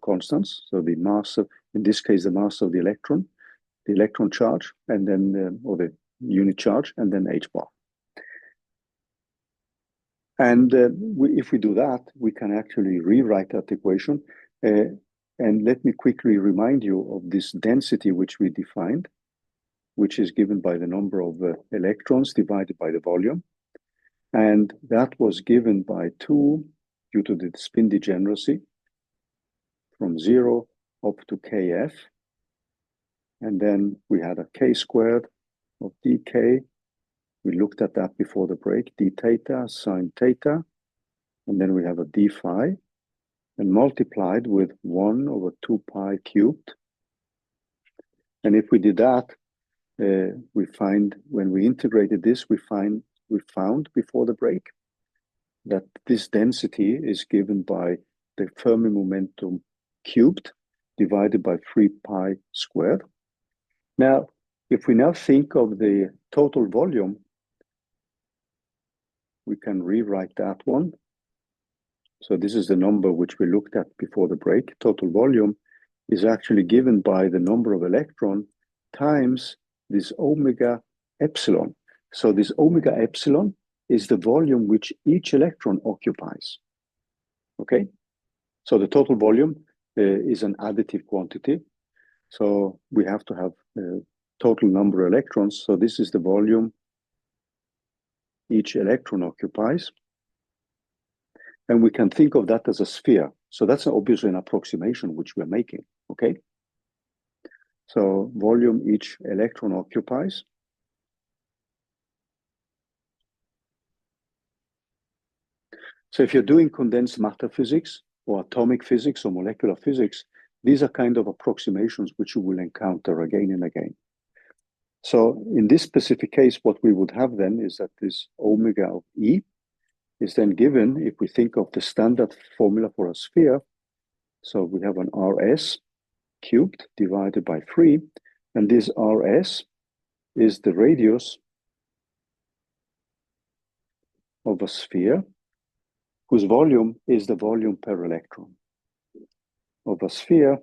constants. So the mass of, in this case, the mass of the electron charge, and then or the unit charge, and then h bar. And if we do that, we can actually rewrite that equation. And let me quickly remind you of this density which we defined, which is given by the number of electrons divided by the volume. And that was given by 2 due to the spin degeneracy from 0 up to kf. And then we had a k squared of dk. We looked at that before the break, d theta sine theta. And then we have a d phi, and multiplied with 1 over 2 pi cubed. And if we did that, we find, when we integrated this, we found before the break that this density is given by the Fermi momentum cubed divided by 3 pi squared. Now, if we now think of the total volume, we can rewrite that one. So this is the number which we looked at before the break. Total volume is actually given by the number of electron times this omega epsilon. So this omega epsilon is the volume which each electron occupies. Okay? So the total volume is an additive quantity. So we have to have total number of electrons. So this is the volume each electron occupies. And we can think of that as a sphere. So that's obviously an approximation which we're making, okay? So volume each electron occupies. So if you're doing condensed matter physics or atomic physics or molecular physics, these are kind of approximations which you will encounter again and again. So in this specific case, what we would have then is that this omega of E is then given, if we think of the standard formula for a sphere, so we have an Rs cubed divided by 3, and this Rs is the radius of a sphere whose volume is the volume per electron. Of a sphere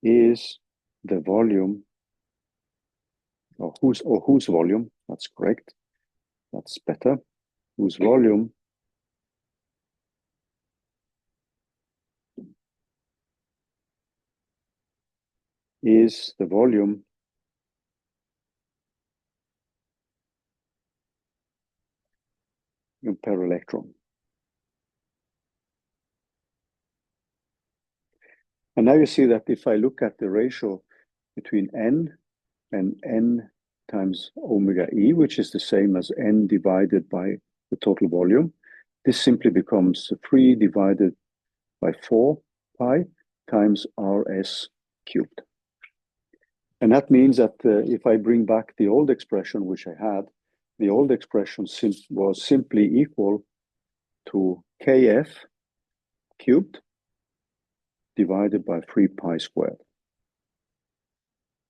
is the volume, or whose volume, that's correct, that's better, whose volume is the volume per electron. And now you see that if I look at the ratio between n and n times omega E, which is the same as n divided by the total volume, this simply becomes 3 divided by 4 pi times Rs cubed. And that means that if I bring back the old expression which I had, the old expression was simply equal to kf cubed divided by 3 pi squared.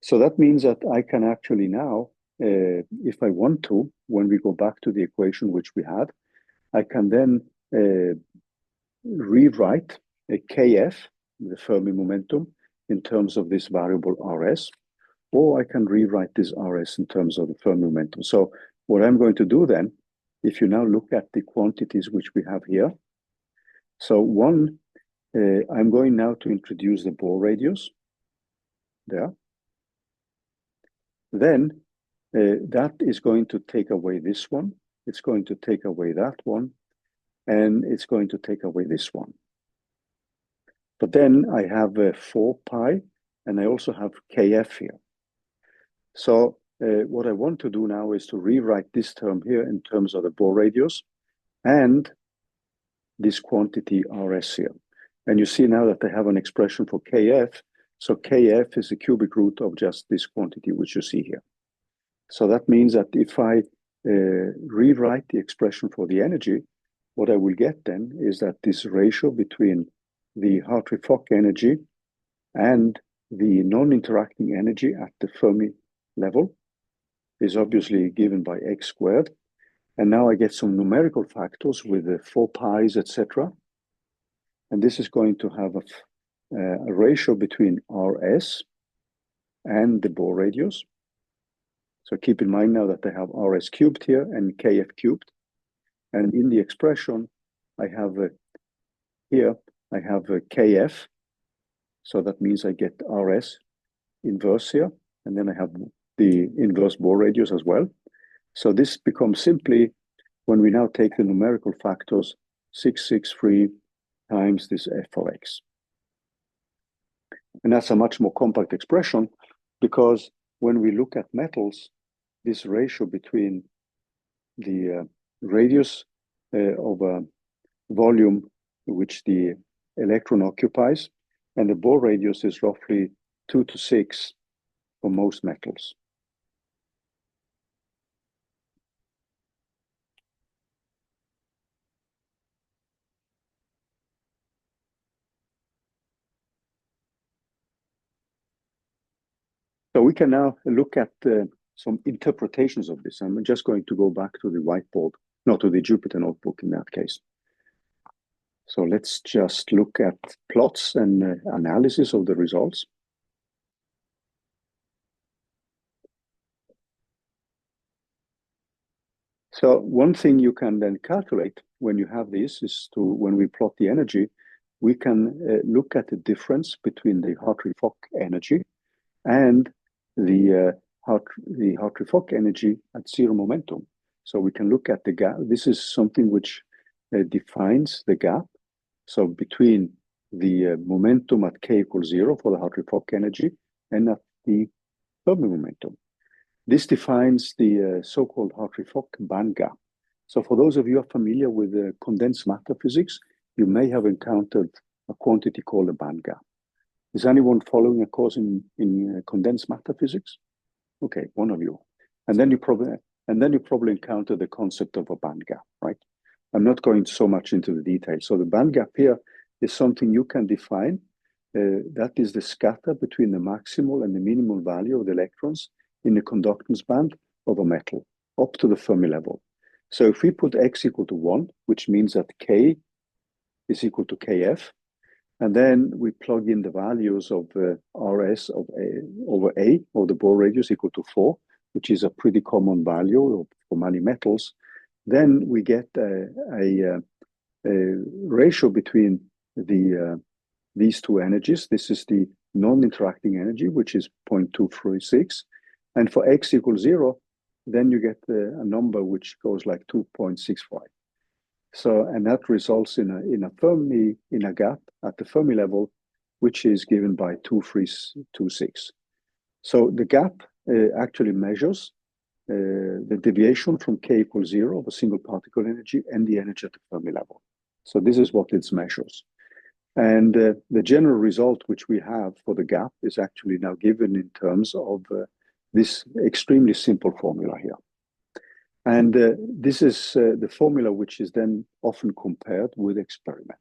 So that means that I can actually now, if I want to, when we go back to the equation which we had, I can then rewrite a kf, the Fermi momentum, in terms of this variable rs, or I can rewrite this rs in terms of the Fermi momentum. So what I'm going to do then, if you now look at the quantities which we have here, so one, I'm going now to introduce the Bohr radius there. Then that is going to take away this one, it's going to take away that one, and it's going to take away this one. But then I have 4 pi, and I also have kf here. So what I want to do now is to rewrite this term here in terms of the Bohr radius and this quantity rs here. And you see now that I have an expression for kf. So kf is the cubic root of just this quantity which you see here. So that means that if I rewrite the expression for the energy, what I will get then is that this ratio between the Hartree-Fock energy and the non-interacting energy at the Fermi level is obviously given by x squared. And now I get some numerical factors with the 4 pi's, etc. And this is going to have a ratio between rs and the Bohr radius. So keep in mind now that I have rs cubed here and kf cubed. And in the expression, I have here, I have kf. So that means I get rs inverse here. And then I have the inverse Bohr radius as well. So this becomes simply, when we now take the numerical factors, 663 times this f of x. And that's a much more compact expression, because when we look at metals, this ratio between the radius over volume which the electron occupies and the Bohr radius is roughly 2 to 6 for most metals. So we can now look at some interpretations of this. I'm just going to go back to the whiteboard, not to the Jupyter notebook in that case. So let's just look at plots and analysis of the results. So one thing you can then calculate when you have this is to, when we plot the energy, we can look at the difference between the Hartree-Fock energy and the Hartree-Fock energy at zero momentum. So we can look at the gap. This is something which defines the gap. So between the momentum at k equals 0 for the Hartree-Fock energy and at the Fermi momentum. This defines the so-called Hartree-Fock band gap. So for those of you who are familiar with condensed matter physics, you may have encountered a quantity called a band gap. Is anyone following a course in condensed matter physics? Okay, one of you. And then you probably encounter the concept of a band gap, right? I'm not going so much into the details. So the band gap here is something you can define. That is the scatter between the maximal and the minimal value of the electrons in the conductance band of a metal up to the Fermi level. So if we put x equal to 1, which means that k is equal to kf, and then we plug in the values of rs of over a, or the Bohr radius equal to 4, which is a pretty common value for many metals, then we get a ratio between these two energies. This is the non-interacting energy, which is 0.236. And for x equals 0, then you get a number which goes like 2.65. So, and that results in a gap at the Fermi level, which is given by 2326. So the gap actually measures the deviation from k equals 0 of a single particle energy and the energy at the Fermi level. So this is what it measures. And the general result which we have for the gap is actually now given in terms of this extremely simple formula here. And this is the formula which is then often compared with experiment.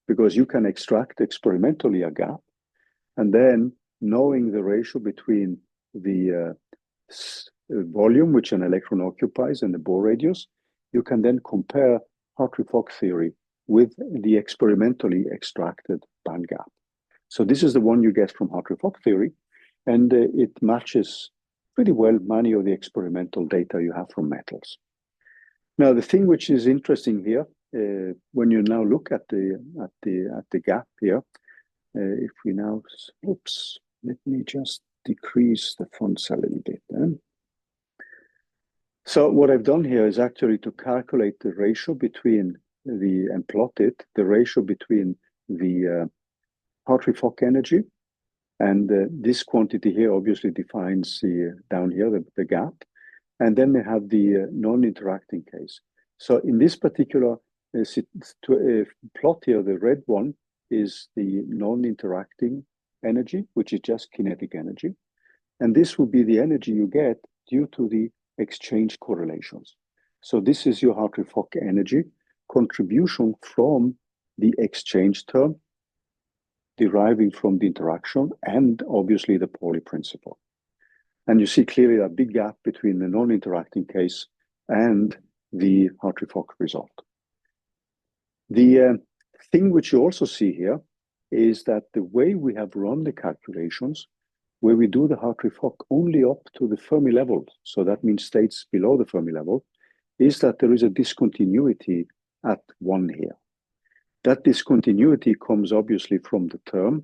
Because you can extract experimentally a gap, and then knowing the ratio between the volume which an electron occupies and the Bohr radius, you can then compare Hartree-Fock theory with the experimentally extracted band gap. So this is the one you get from Hartree-Fock theory, and it matches pretty well many of the experimental data you have from metals. Now, the thing which is interesting here, when you now look at the gap here, if we now, oops, let me just decrease the fonts a little bit. So what I've done here is actually to calculate the ratio between and plot it, the ratio between the Hartree-Fock energy, and this quantity here obviously defines down here the gap, and then they have the non-interacting case. So in this particular plot here, the red one is the non-interacting energy, which is just kinetic energy. And this will be the energy you get due to the exchange correlations. So this is your Hartree-Fock energy contribution from the exchange term deriving from the interaction and obviously the Pauli principle. And you see clearly a big gap between the non-interacting case and the Hartree-Fock result. The thing which you also see here is that the way we have run the calculations, where we do the Hartree-Fock only up to the Fermi level, so that means states below the Fermi level, is that there is a discontinuity at 1 here. That discontinuity comes obviously from the term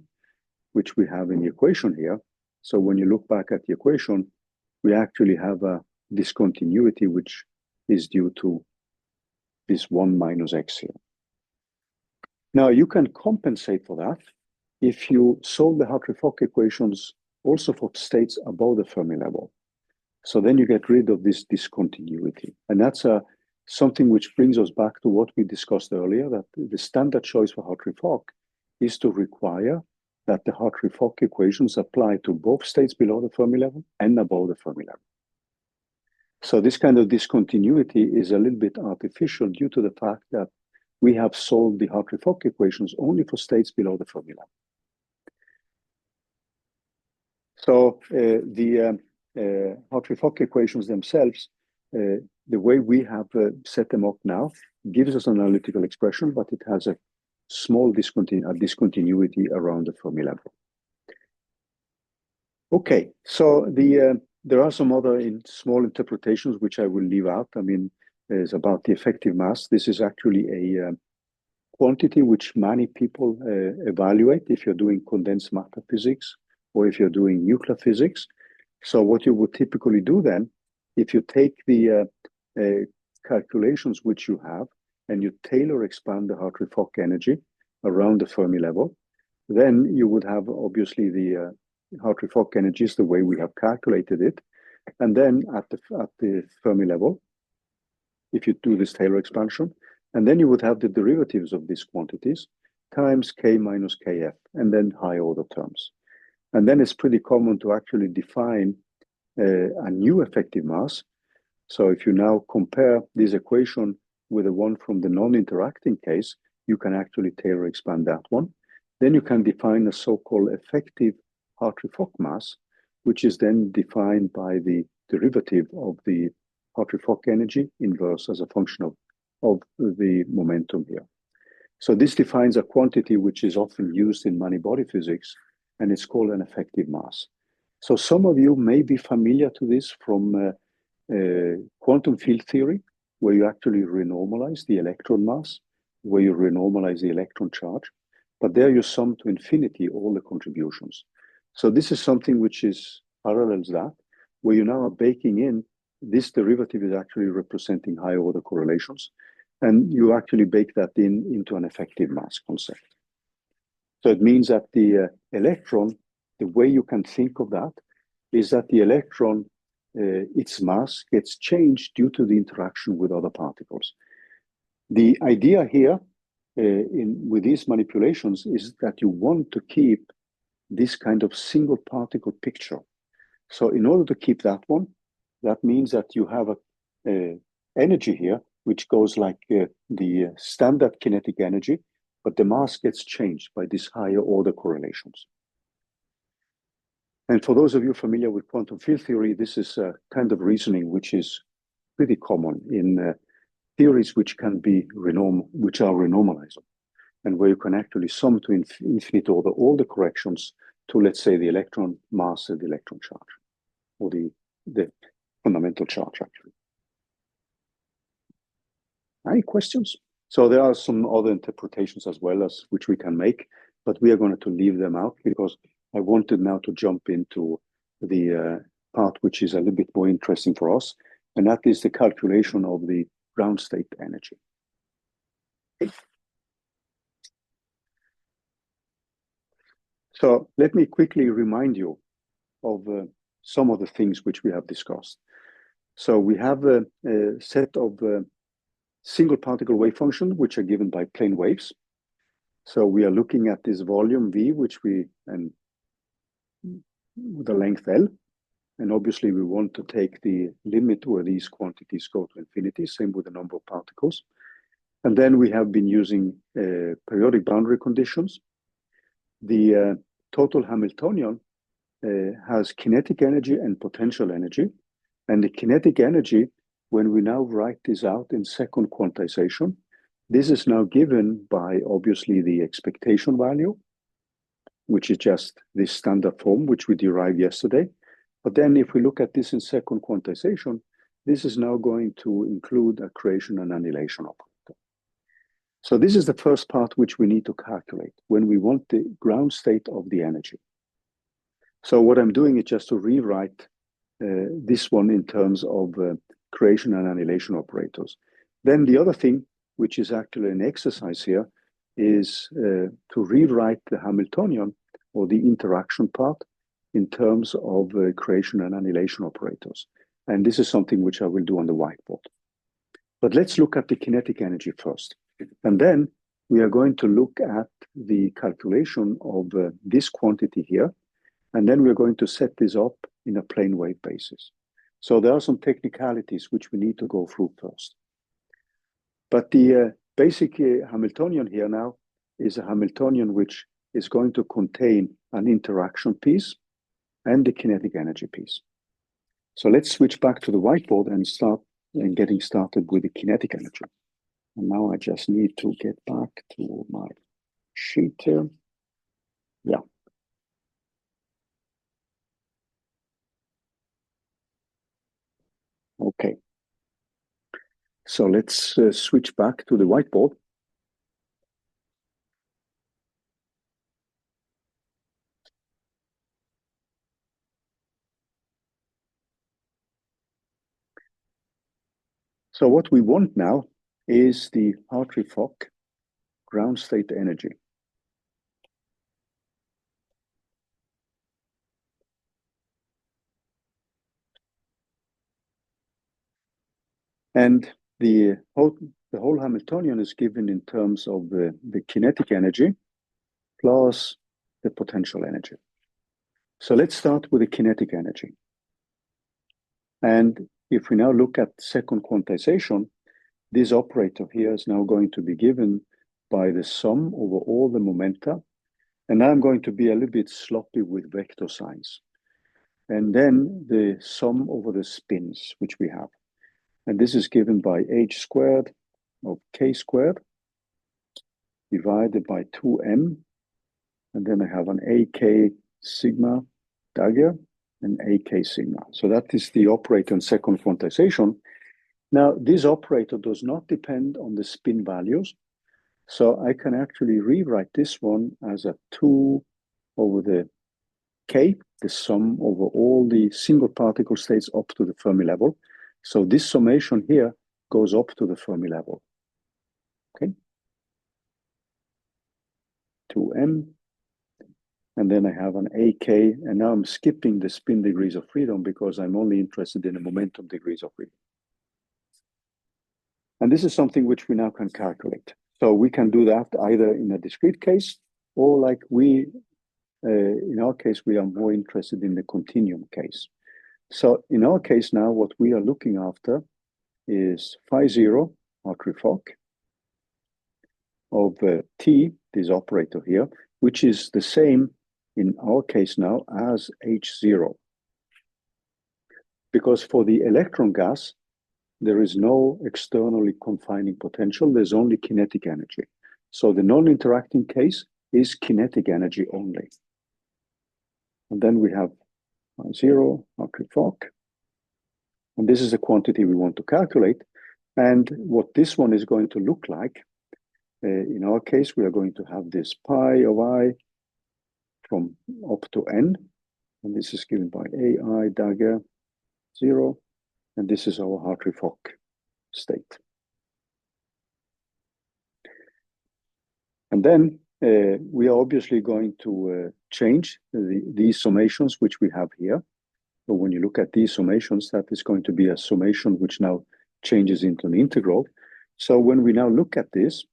which we have in the equation here. So when you look back at the equation, we actually have a discontinuity which is due to this 1 minus x here. Now you can compensate for that if you solve the Hartree-Fock equations also for states above the Fermi level. So then you get rid of this discontinuity. And that's something which brings us back to what we discussed earlier, that the standard choice for Hartree-Fock is to require that the Hartree-Fock equations apply to both states below the Fermi level and above the Fermi level. So this kind of discontinuity is a little bit artificial due to the fact that we have solved the Hartree-Fock equations only for states below the Fermi level. So the Hartree-Fock equations themselves, the way we have set them up now, gives us an analytical expression, but it has a small discontinuity around the Fermi level. Okay, so there are some other small interpretations which I will leave out. I mean, it's about the effective mass. This is actually a quantity which many people evaluate if you're doing condensed matter physics or if you're doing nuclear physics. So what you would typically do then, if you take the calculations which you have and you tailor expand the Hartree-Fock energy around the Fermi level, then you would have obviously the Hartree-Fock energy is the way we have calculated it. And then at the Fermi level, if you do this Taylor expansion, and then you would have the derivatives of these quantities times k minus kf, and then high order terms. And then it's pretty common to actually define a new effective mass. So if you now compare this equation with the one from the non-interacting case, you can actually Taylor expand that one. Then you can define a so-called effective Hartree-Fock mass, which is then defined by the derivative of the Hartree-Fock energy inverse as a function of the momentum here. So this defines a quantity which is often used in many body physics, and it's called an effective mass. So some of you may be familiar to this from quantum field theory, where you actually renormalize the electron mass, where you renormalize the electron charge, but there you sum to infinity all the contributions. So this is something which is parallels that, where you now are baking in this derivative is actually representing higher order correlations, and you actually bake that into an effective mass concept. So it means that the electron, the way you can think of that is that the electron, its mass gets changed due to the interaction with other particles. The idea here with these manipulations is that you want to keep this kind of single particle picture. So in order to keep that one, that means that you have energy here, which goes like the standard kinetic energy, but the mass gets changed by these higher order correlations. And for those of you familiar with quantum field theory, this is a kind of reasoning which is pretty common in theories which can be which are renormalizable, and where you can actually sum to infinite order all the corrections to, let's say, the electron mass and the electron charge, or the fundamental charge, actually. Any questions? So there are some other interpretations as well, as which we can make, but we are going to leave them out because I wanted now to jump into the part which is a little bit more interesting for us, and that is the calculation of the ground state energy. Okay. So let me quickly remind you of some of the things which we have discussed. So we have a set of single particle wave function, which are given by plane waves. So we are looking at this volume V, which and with the length L. And obviously we want to take the limit where these quantities go to infinity, same with the number of particles. And then we have been using periodic boundary conditions. The total Hamiltonian has kinetic energy and potential energy. And the kinetic energy, when we now write this out in second quantization, this is now given by obviously the expectation value, which is just this standard form, which we derived yesterday. But then if we look at this in second quantization, this is now going to include a creation and annihilation operator. So this is the first part which we need to calculate when we want the ground state of the energy. So what I'm doing is just to rewrite this one in terms of creation and annihilation operators. Then the other thing, which is actually an exercise here, is to rewrite the Hamiltonian or the interaction part in terms of creation and annihilation operators. And this is something which I will do on the whiteboard. But let's look at the kinetic energy first. And then we are going to look at the calculation of this quantity here. And then we're going to set this up in a plane wave basis. So there are some technicalities which we need to go through first. But the basic Hamiltonian here now is a Hamiltonian which is going to contain an interaction piece and the kinetic energy piece. So let's switch back to the whiteboard and start getting started with the kinetic energy. And now I just need to get back to my sheet here. Yeah. Okay. So let's switch back to the whiteboard. So what we want now is the Hartree-Fock ground state energy. And the whole Hamiltonian is given in terms of the kinetic energy plus the potential energy. So let's start with the kinetic energy. And if we now look at second quantization, this operator here is now going to be given by the sum over all the momenta. And now I'm going to be a little bit sloppy with vector signs. And then the sum over the spins, which we have. And this is given by h squared of k squared divided by 2m. And then I have an ak sigma dagger and ak sigma. So that is the operator in second quantization. Now, this operator does not depend on the spin values. So I can actually rewrite this one as a 2 over the k, the sum over all the single particle states up to the Fermi level. So this summation here goes up to the Fermi level. Okay. 2m. And then I have an AK, and now I'm skipping the spin degrees of freedom because I'm only interested in the momentum degrees of freedom. And this is something which we now can calculate. So we can do that either in a discrete case or like in our case, we are more interested in the continuum case. So in our case now, what we are looking after is phi 0 Hartree-Fock of T, this operator here, which is the same in our case now as H0. Because for the electron gas, there is no externally confining potential, there's only kinetic energy. So the non-interacting case is kinetic energy only. And then we have 0 Hartree-Fock. And this is a quantity we want to calculate. And what this one is going to look like, in our case, we are going to have this pi of I from up to n. And this is given by AI dagger 0. And this is our Hartree-Fock state. And then we are obviously going to change these summations which we have here. So when you look at these summations, that is going to be a summation which now changes into an integral. So when we now look at this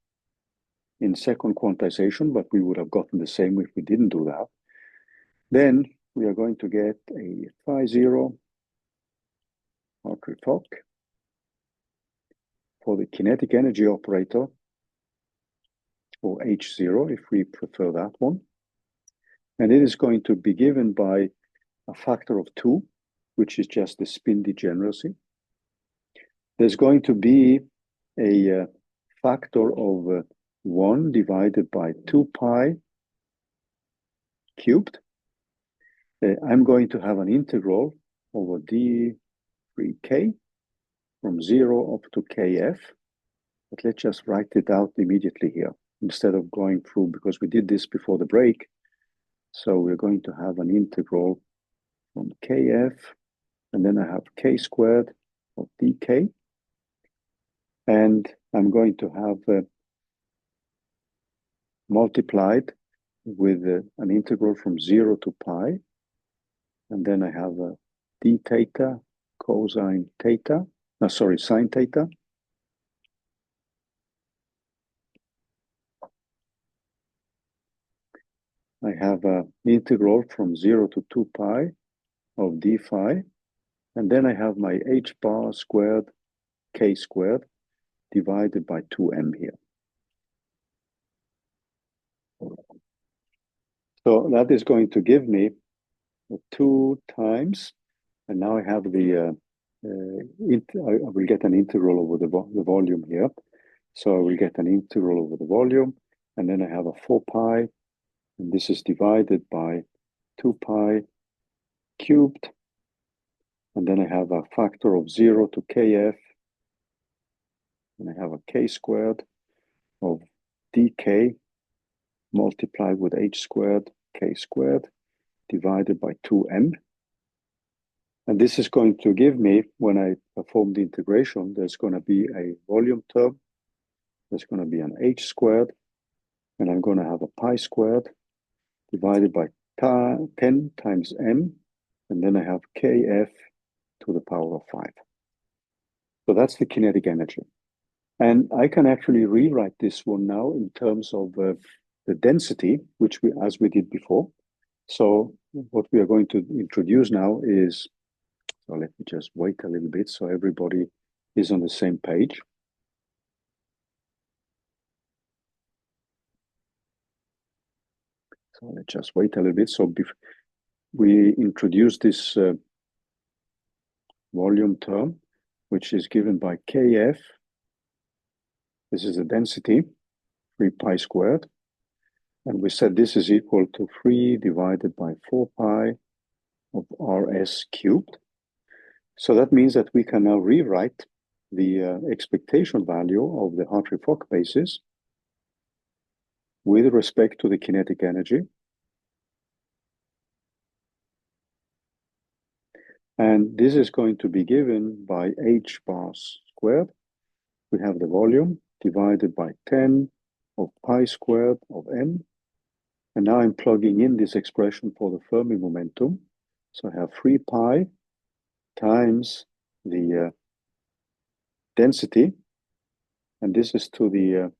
in second quantization, but we would have gotten the same if we didn't do that, then we are going to get a phi 0 Hartree-Fock for the kinetic energy operator, or H0 if we prefer that one. And it is going to be given by a factor of 2, which is just the spin degeneracy. There's going to be a factor of 1 divided by 2 pi cubed. I'm going to have an integral over d3k from 0 up to kf. But let's just write it out immediately here instead of going through, because we did this before the break. So we're going to have an integral from kf, and then I have k squared of dk. And I'm going to have multiplied with an integral from 0 to pi. And then I have a d theta cosine theta, sine theta. I have an integral from 0 to 2 pi of d phi. And then I have my h bar squared k squared divided by 2m here. So that is going to give me 2 times, and now I have the, I will get an integral over the volume here. So I will get an integral over the volume, and then I have a 4 pi, and this is divided by 2 pi cubed, and then I have a factor of 0 to kf, and I have a k squared of dk multiplied with h squared k squared divided by 2m. And this is going to give me, when I perform the integration, there's going to be a volume term, there's going to be an h squared, and I'm going to have a pi squared divided by 10 times m, and then I have kf to the power of 5. So that's the kinetic energy. And I can actually rewrite this one now in terms of the density, which we, as we did before. So what we are going to introduce now is, so let me just wait a little bit so everybody is on the same page. So let's just wait a little bit. So we introduce this volume term, which is given by kf. This is the density, 3 pi squared. And we said this is equal to 3 divided by 4 pi of rs cubed. So that means that we can now rewrite the expectation value of the Hartree-Fock basis with respect to the kinetic energy. And this is going to be given by h bar squared. We have the volume divided by 10 of pi squared of m. And now I'm plugging in this expression for the Fermi momentum. So I have 3 pi times the density, and this is to the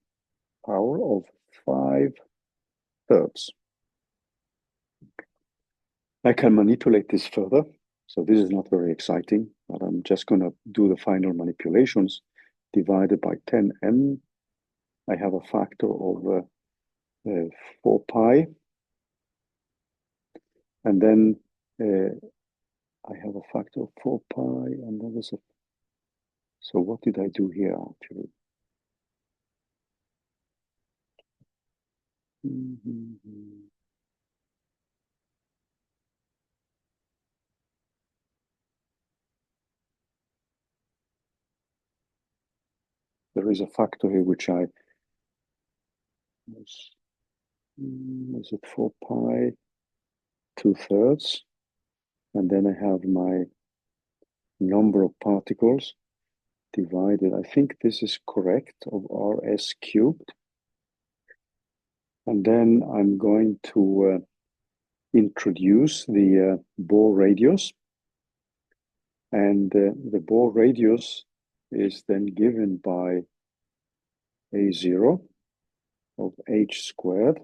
power of 5/3. I can manipulate this further, so this is not very exciting. but I'm just going to do the final manipulations. Divided by 10m, I have a factor of 4 pi. And then I have a factor of 4 pi, and that is a... So what did I do here, actually? There is a factor here which I... Is it 4 pi 2/3? And then I have my number of particles divided, I think this is correct, of Rs cubed. And then I'm going to introduce the Bohr radius. And the Bohr radius is then given by A0 of h squared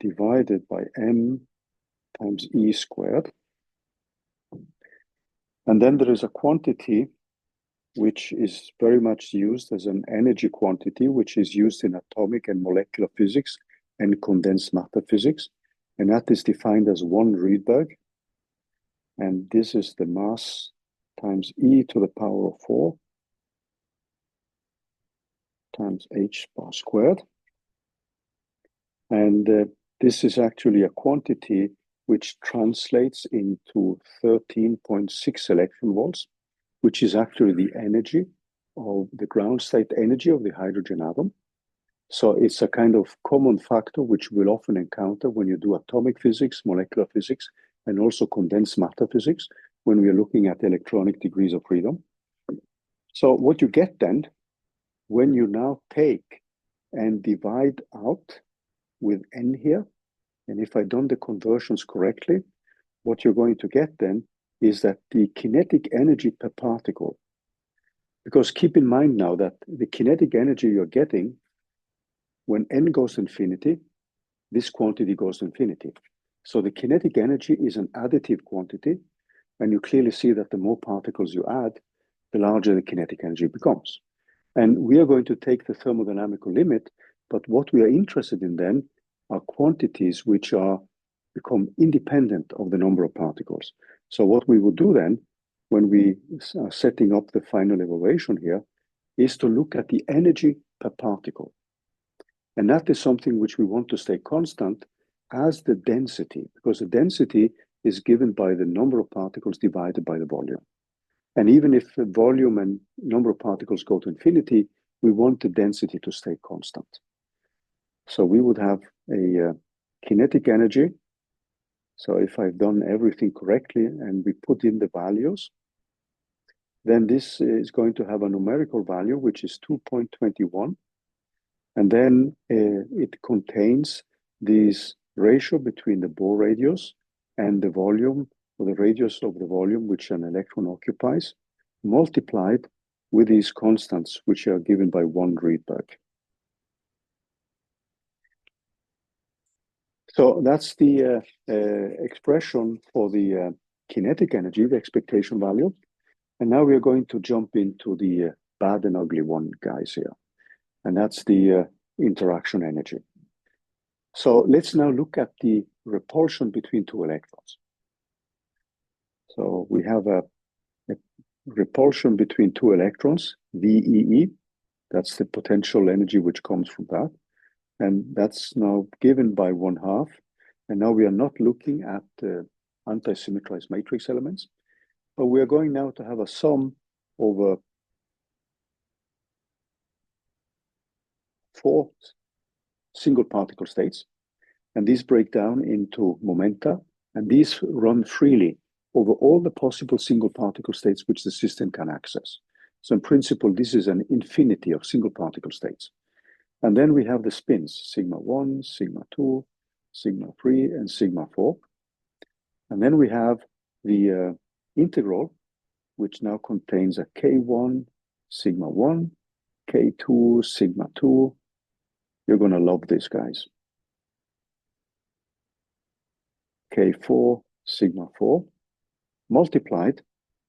divided by m times e squared. And then there is a quantity which is very much used as an energy quantity, which is used in atomic and molecular physics and condensed matter physics. And that is defined as 1 Rydberg. And this is the mass times e to the power of 4 times h bar squared. And this is actually a quantity which translates into 13.6 electron volts, which is actually the energy of the ground state energy of the hydrogen atom. So it's a kind of common factor which we'll often encounter when you do atomic physics, molecular physics, and also condensed matter physics when we are looking at electronic degrees of freedom. So what you get then, when you now take and divide out with n here, and if I've done the conversions correctly, what you're going to get then is that the kinetic energy per particle, because keep in mind now that the kinetic energy you're getting, when n goes to infinity, this quantity goes to infinity. So the kinetic energy is an additive quantity, and you clearly see that the more particles you add, the larger the kinetic energy becomes. And we are going to take the thermodynamical limit, but what we are interested in then are quantities which become independent of the number of particles. So what we will do then, when we are setting up the final evaluation here, is to look at the energy per particle. And that is something which we want to stay constant as the density, because the density is given by the number of particles divided by the volume. And even if the volume and number of particles go to infinity, we want the density to stay constant. So we would have a kinetic energy. So if I've done everything correctly and we put in the values, then this is going to have a numerical value, which is 2.21. And then it contains this ratio between the Bohr radius and the volume, or the radius of the volume which an electron occupies, multiplied with these constants, which are given by 1 Rydberg. So that's the expression for the kinetic energy, the expectation value. And now we are going to jump into the bad and ugly one, guys, here. And that's the interaction energy. So let's now look at the repulsion between two electrons. So we have a repulsion between two electrons, VEE. That's the potential energy which comes from that. And that's now given by 1/2. And now we are not looking at anti-symmetrized matrix elements, but we are going now to have a sum over 4 single particle states. And these break down into momenta, and these run freely over all the possible single particle states which the system can access. So in principle, this is an infinity of single particle states. And then we have the spins, sigma 1, sigma 2, sigma 3, and sigma 4. And then we have the integral, which now contains a K1, sigma 1, K2, sigma 2. You're going to love this, guys. K4, sigma 4, multiplied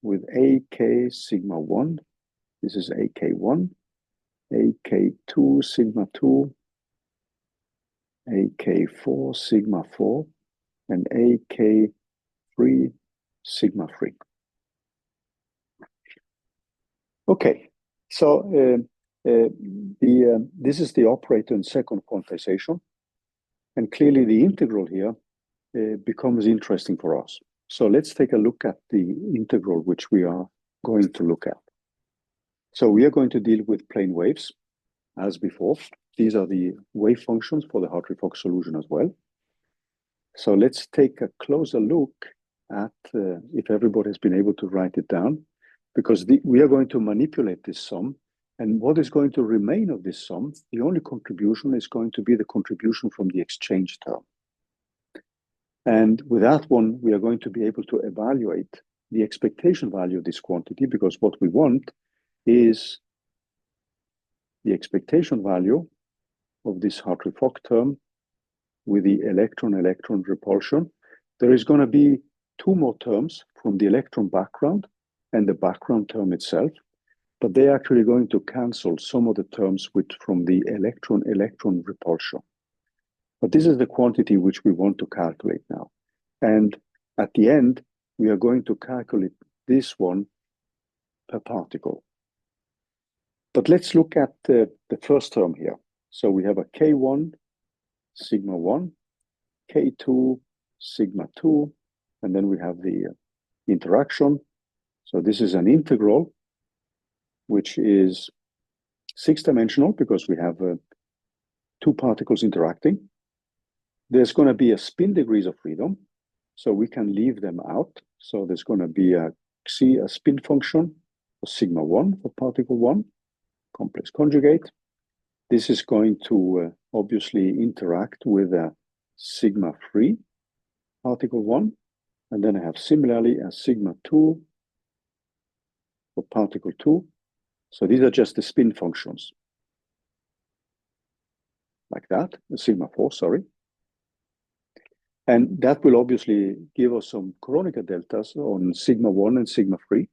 with AK sigma 1. This is AK1, AK2 sigma 2, AK4 sigma 4, and AK3 sigma 3. Okay, so this is the operator in second quantization, and clearly the integral here becomes interesting for us. So let's take a look at the integral which we are going to look at. So we are going to deal with plane waves as before. These are the wave functions for the Hartree-Fock solution as well. So let's take a closer look at if everybody has been able to write it down, because we are going to manipulate this sum, and what is going to remain of this sum, the only contribution is going to be the contribution from the exchange term. And with that one, we are going to be able to evaluate the expectation value of this quantity, because what we want is the expectation value of this Hartree-Fock term with the electron-electron repulsion. There is going to be two more terms from the electron background and the background term itself, but they're actually going to cancel some of the terms from the electron-electron repulsion. But this is the quantity which we want to calculate now. And at the end, we are going to calculate this one per particle. But let's look at the first term here. So we have a K1 sigma 1, K2 sigma 2, and then we have the interaction. So this is an integral, which is 6-dimensional because we have two particles interacting. There's going to be a spin degrees of freedom, so we can leave them out. So there's going to be a spin function for sigma 1 for particle 1, complex conjugate. This is going to obviously interact with a sigma 3 particle 1, and then I have similarly a sigma 2 for particle 2. So these are just the spin functions. Like that, the sigma 4, sorry. And that will obviously give us some Kronecker deltas on sigma 1 and sigma 3,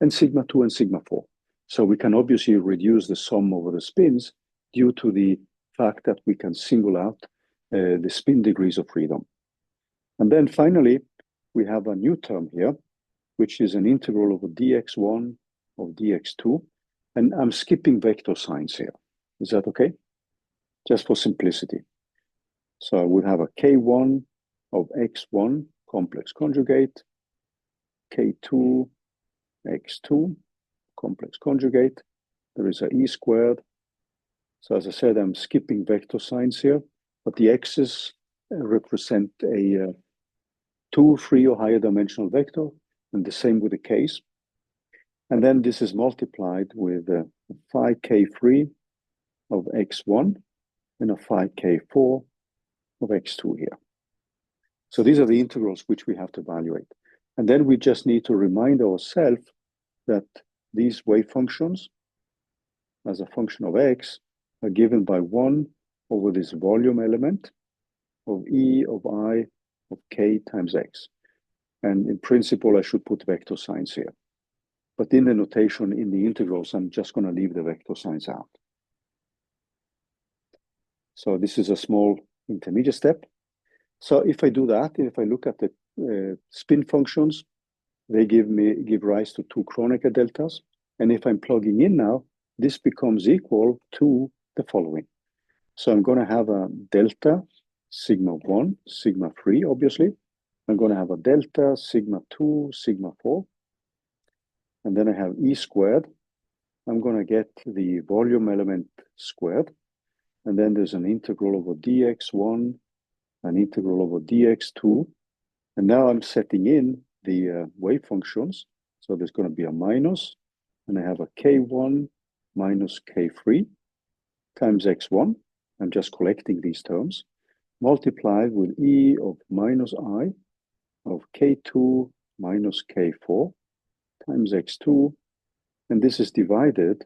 and sigma 2 and sigma 4. So we can obviously reduce the sum over the spins due to the fact that we can single out the spin degrees of freedom. And then finally, we have a new term here, which is an integral over dx1 of dx2. And I'm skipping vector signs here. Is that okay? Just for simplicity. So I would have a k1 of x1 complex conjugate, k2 x2 complex conjugate. There is a e squared. So as I said, I'm skipping vector signs here, but the x's represent a 2, 3 or higher dimensional vector, and the same with the k's. And then this is multiplied with phi k3 of x1 and a phi k4 of x2 here. So these are the integrals which we have to evaluate. And then we just need to remind ourselves that these wave functions as a function of x are given by 1 over this volume element of E of I of k times x. And in principle, I should put vector signs here. But in the notation, in the integrals, I'm just going to leave the vector signs out. So this is a small intermediate step. So if I do that, if I look at the spin functions, they give rise to 2 Kronecker deltas. And if I'm plugging in now, this becomes equal to the following. So I'm going to have a delta sigma 1, sigma 3, obviously. I'm going to have a delta sigma 2, sigma 4. And then I have E squared. I'm going to get the volume element squared. And then there's an integral over dx1, an integral over dx2. And now I'm setting in the wave functions. So there's going to be a minus, and I have a k1 minus k3 times x1. I'm just collecting these terms, multiplied with E of minus I of k2 minus k4 times x2, and this is divided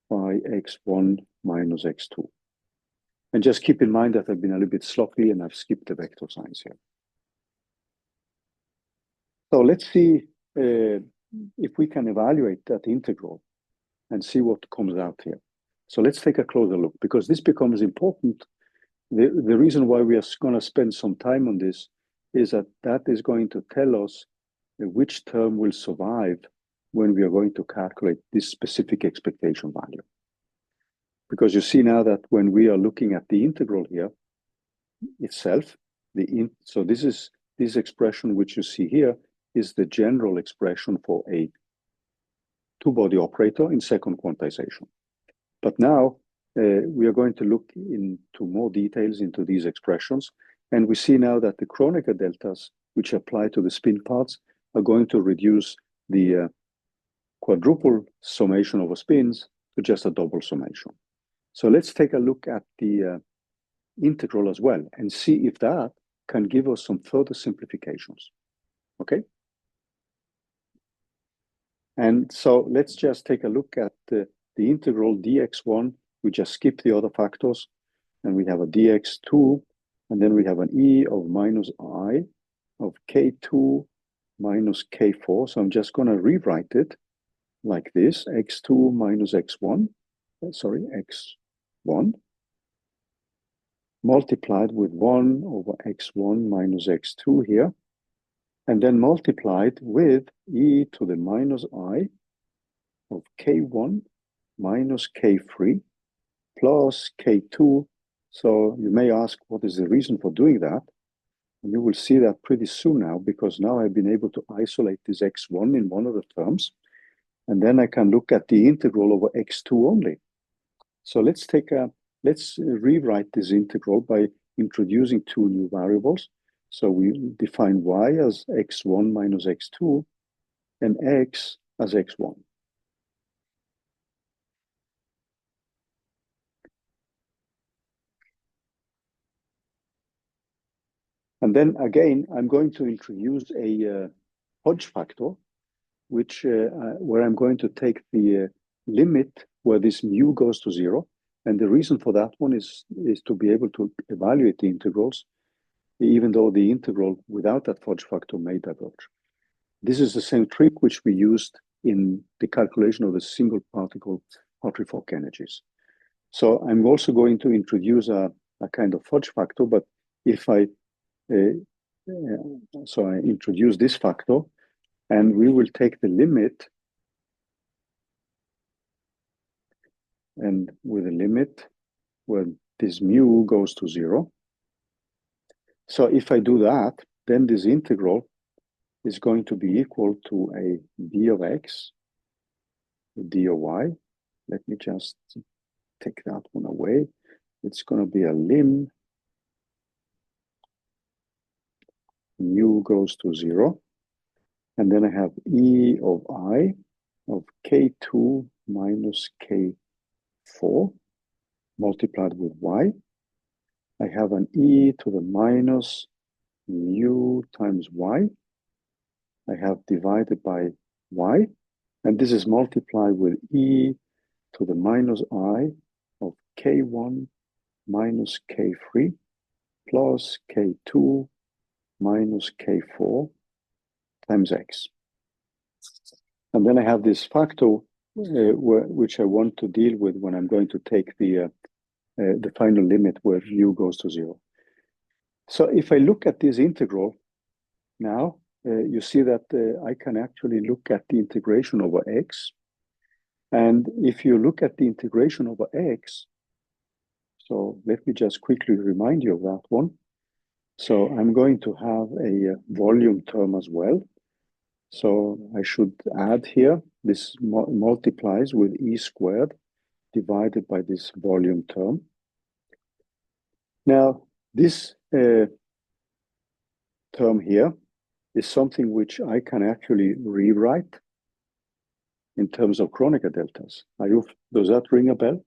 by x1 minus x2. And just keep in mind that I've been a little bit sloppy and I've skipped the vector signs here. So let's see if we can evaluate that integral and see what comes out here. So let's take a closer look, because this becomes important. The reason why we are going to spend some time on this is that that is going to tell us which term will survive when we are going to calculate this specific expectation value. Because you see now that when we are looking at the integral here itself, so this expression which you see here is the general expression for a two-body operator in second quantization. But now we are going to look into more details into these expressions, and we see now that the Kronecker deltas, which apply to the spin parts, are going to reduce the quadruple summation over spins to just a double summation. So let's take a look at the integral as well and see if that can give us some further simplifications. Okay? And so let's just take a look at the integral dx1. We just skip the other factors, and we have a dx2, and then we have an e of minus I of k2 minus k4. So I'm just going to rewrite it like this, x2 minus x1, x1, multiplied with 1 over x1 minus x2 here, and then multiplied with e to the minus I of k1 minus k3 plus k2. So you may ask, what is the reason for doing that? And you will see that pretty soon now, because now I've been able to isolate this x1 in one of the terms, and then I can look at the integral over x2 only. So let's rewrite this integral by introducing two new variables. So we define y as x1 minus x2 and x as x1. And then again, I'm going to introduce a Hodge factor, which where I'm going to take the limit where this mu goes to 0. And the reason for that one is to be able to evaluate the integrals, even though the integral without that Hodge factor may diverge. This is the same trick which we used in the calculation of the single particle Hartree-Fock energies. So I'm also going to introduce a kind of Hodge factor, but if so I introduce this factor, and we will take the limit, and with a limit where this mu goes to 0. So if I do that, then this integral is going to be equal to a d of x, a d of y. Let me just take that one away. It's going to be a lim mu goes to 0. And then I have e of I of k2 minus k4 multiplied with y. I have an e to the minus mu times y. I have divided by y. And this is multiplied with e to the minus I of k1 minus k3 plus k2 minus k4 times x. And then I have this factor which I want to deal with when I'm going to take the final limit where mu goes to 0. So if I look at this integral now, you see that I can actually look at the integration over x. And if you look at the integration over x, so let me just quickly remind you of that one. So I'm going to have a volume term as well. So I should add here, this multiplies with e squared divided by this volume term. Now, this term here is something which I can actually rewrite in terms of Kronecker deltas. Does that ring a bell?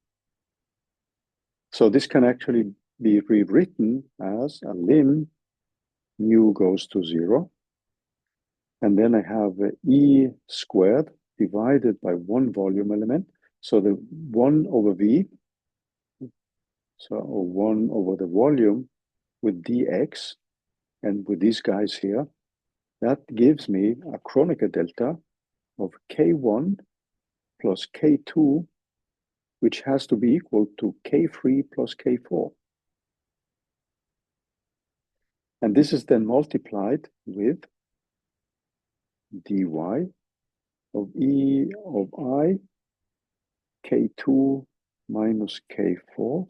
So this can actually be rewritten as a lim mu goes to 0. And then I have e squared divided by one volume element. So the 1 over v, so 1 over the volume with dx, and with these guys here, that gives me a Kronecker delta of K1 plus K2, which has to be equal to K3 plus K4. And this is then multiplied with dy of E of I, K2 minus K4,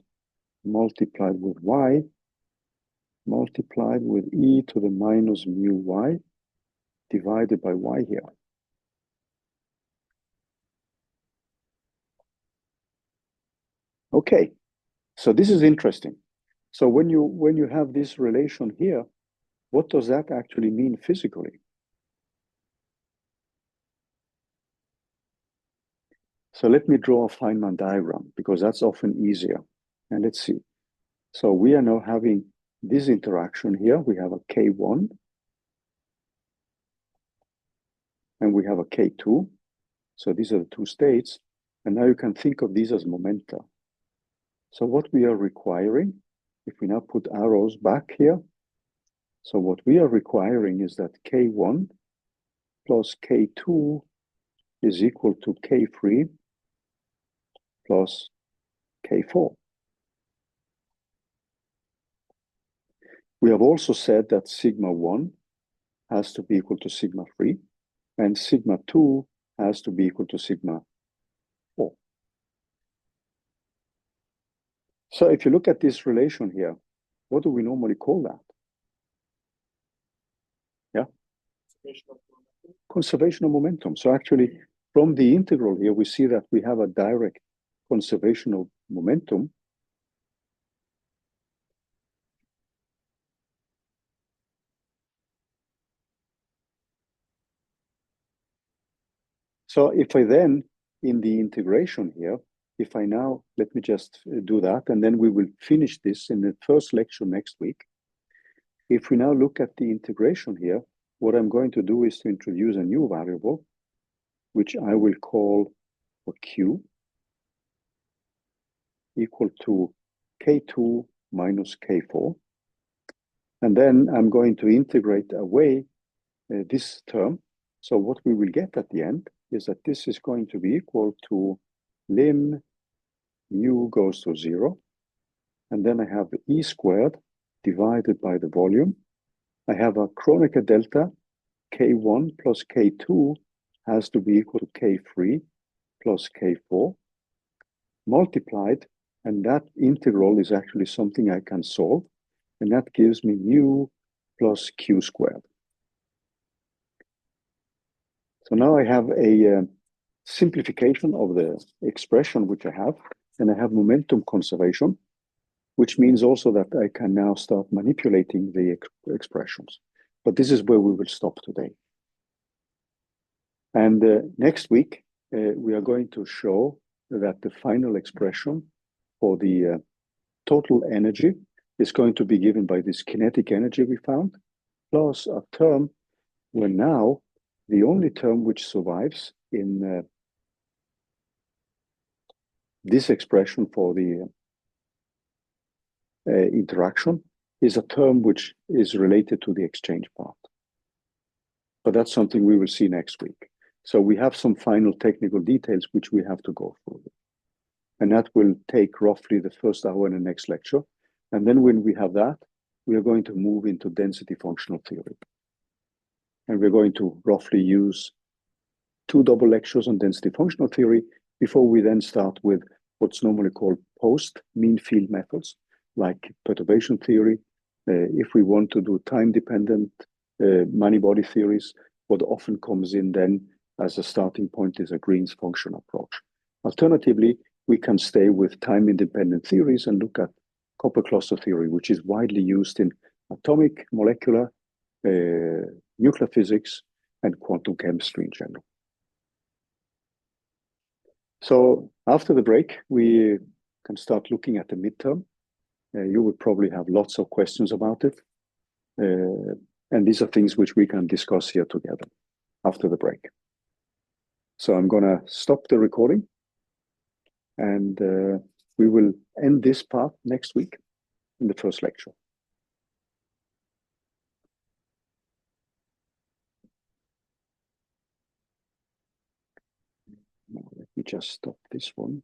multiplied with Y, multiplied with E to the minus mu Y, divided by Y here. Okay, so this is interesting. So when you have this relation here, what does that actually mean physically? So let me draw a Feynman diagram, because that's often easier. And let's see. So we are now having this interaction here. We have a K1 and we have a K2. So these are the two states. And now you can think of these as momenta. So what we are requiring, if we now put arrows back here, so what we are requiring is that K1 plus K2 is equal to K3 plus K4. We have also said that sigma 1 has to be equal to sigma 3, and sigma 2 has to be equal to sigma 4. So if you look at this relation here, what do we normally call that? Yeah? Conservation of momentum. So actually, from the integral here, we see that we have a direct conservation of momentum. So if I then, in the integration here, if I now, let me just do that, and then we will finish this in the first lecture next week. If we now look at the integration here, what I'm going to do is to introduce a new variable, which I will call for Q, equal to K2 minus K4. And then I'm going to integrate away this term. So what we will get at the end is that this is going to be equal to lim mu goes to 0. And then I have E squared divided by the volume. I have a Kronecker delta, K1 plus K2 has to be equal to K3 plus K4 multiplied, and that integral is actually something I can solve, and that gives me mu plus Q squared. So now I have a simplification of the expression which I have, and I have momentum conservation, which means also that I can now start manipulating the expressions. But this is where we will stop today. And next week, we are going to show that the final expression for the total energy is going to be given by this kinetic energy we found, plus a term where now the only term which survives in this expression for the interaction is a term which is related to the exchange part. But that's something we will see next week. So we have some final technical details which we have to go through. And that will take roughly the first hour in the next lecture. And then when we have that, we are going to move into density functional theory. And we're going to roughly use 2 double lectures on density functional theory before we then start with what's normally called post-mean field methods, like perturbation theory. If we want to do time-dependent many-body theories, what often comes in then as a starting point is a Green's function approach. Alternatively, we can stay with time-independent theories and look at copper cluster theory, which is widely used in atomic, molecular, nuclear physics, and quantum chemistry in general. So after the break, we can start looking at the midterm. You would probably have lots of questions about it. And these are things which we can discuss here together after the break. So I'm going to stop the recording, and we will end this part next week in the first lecture. me just stop this one.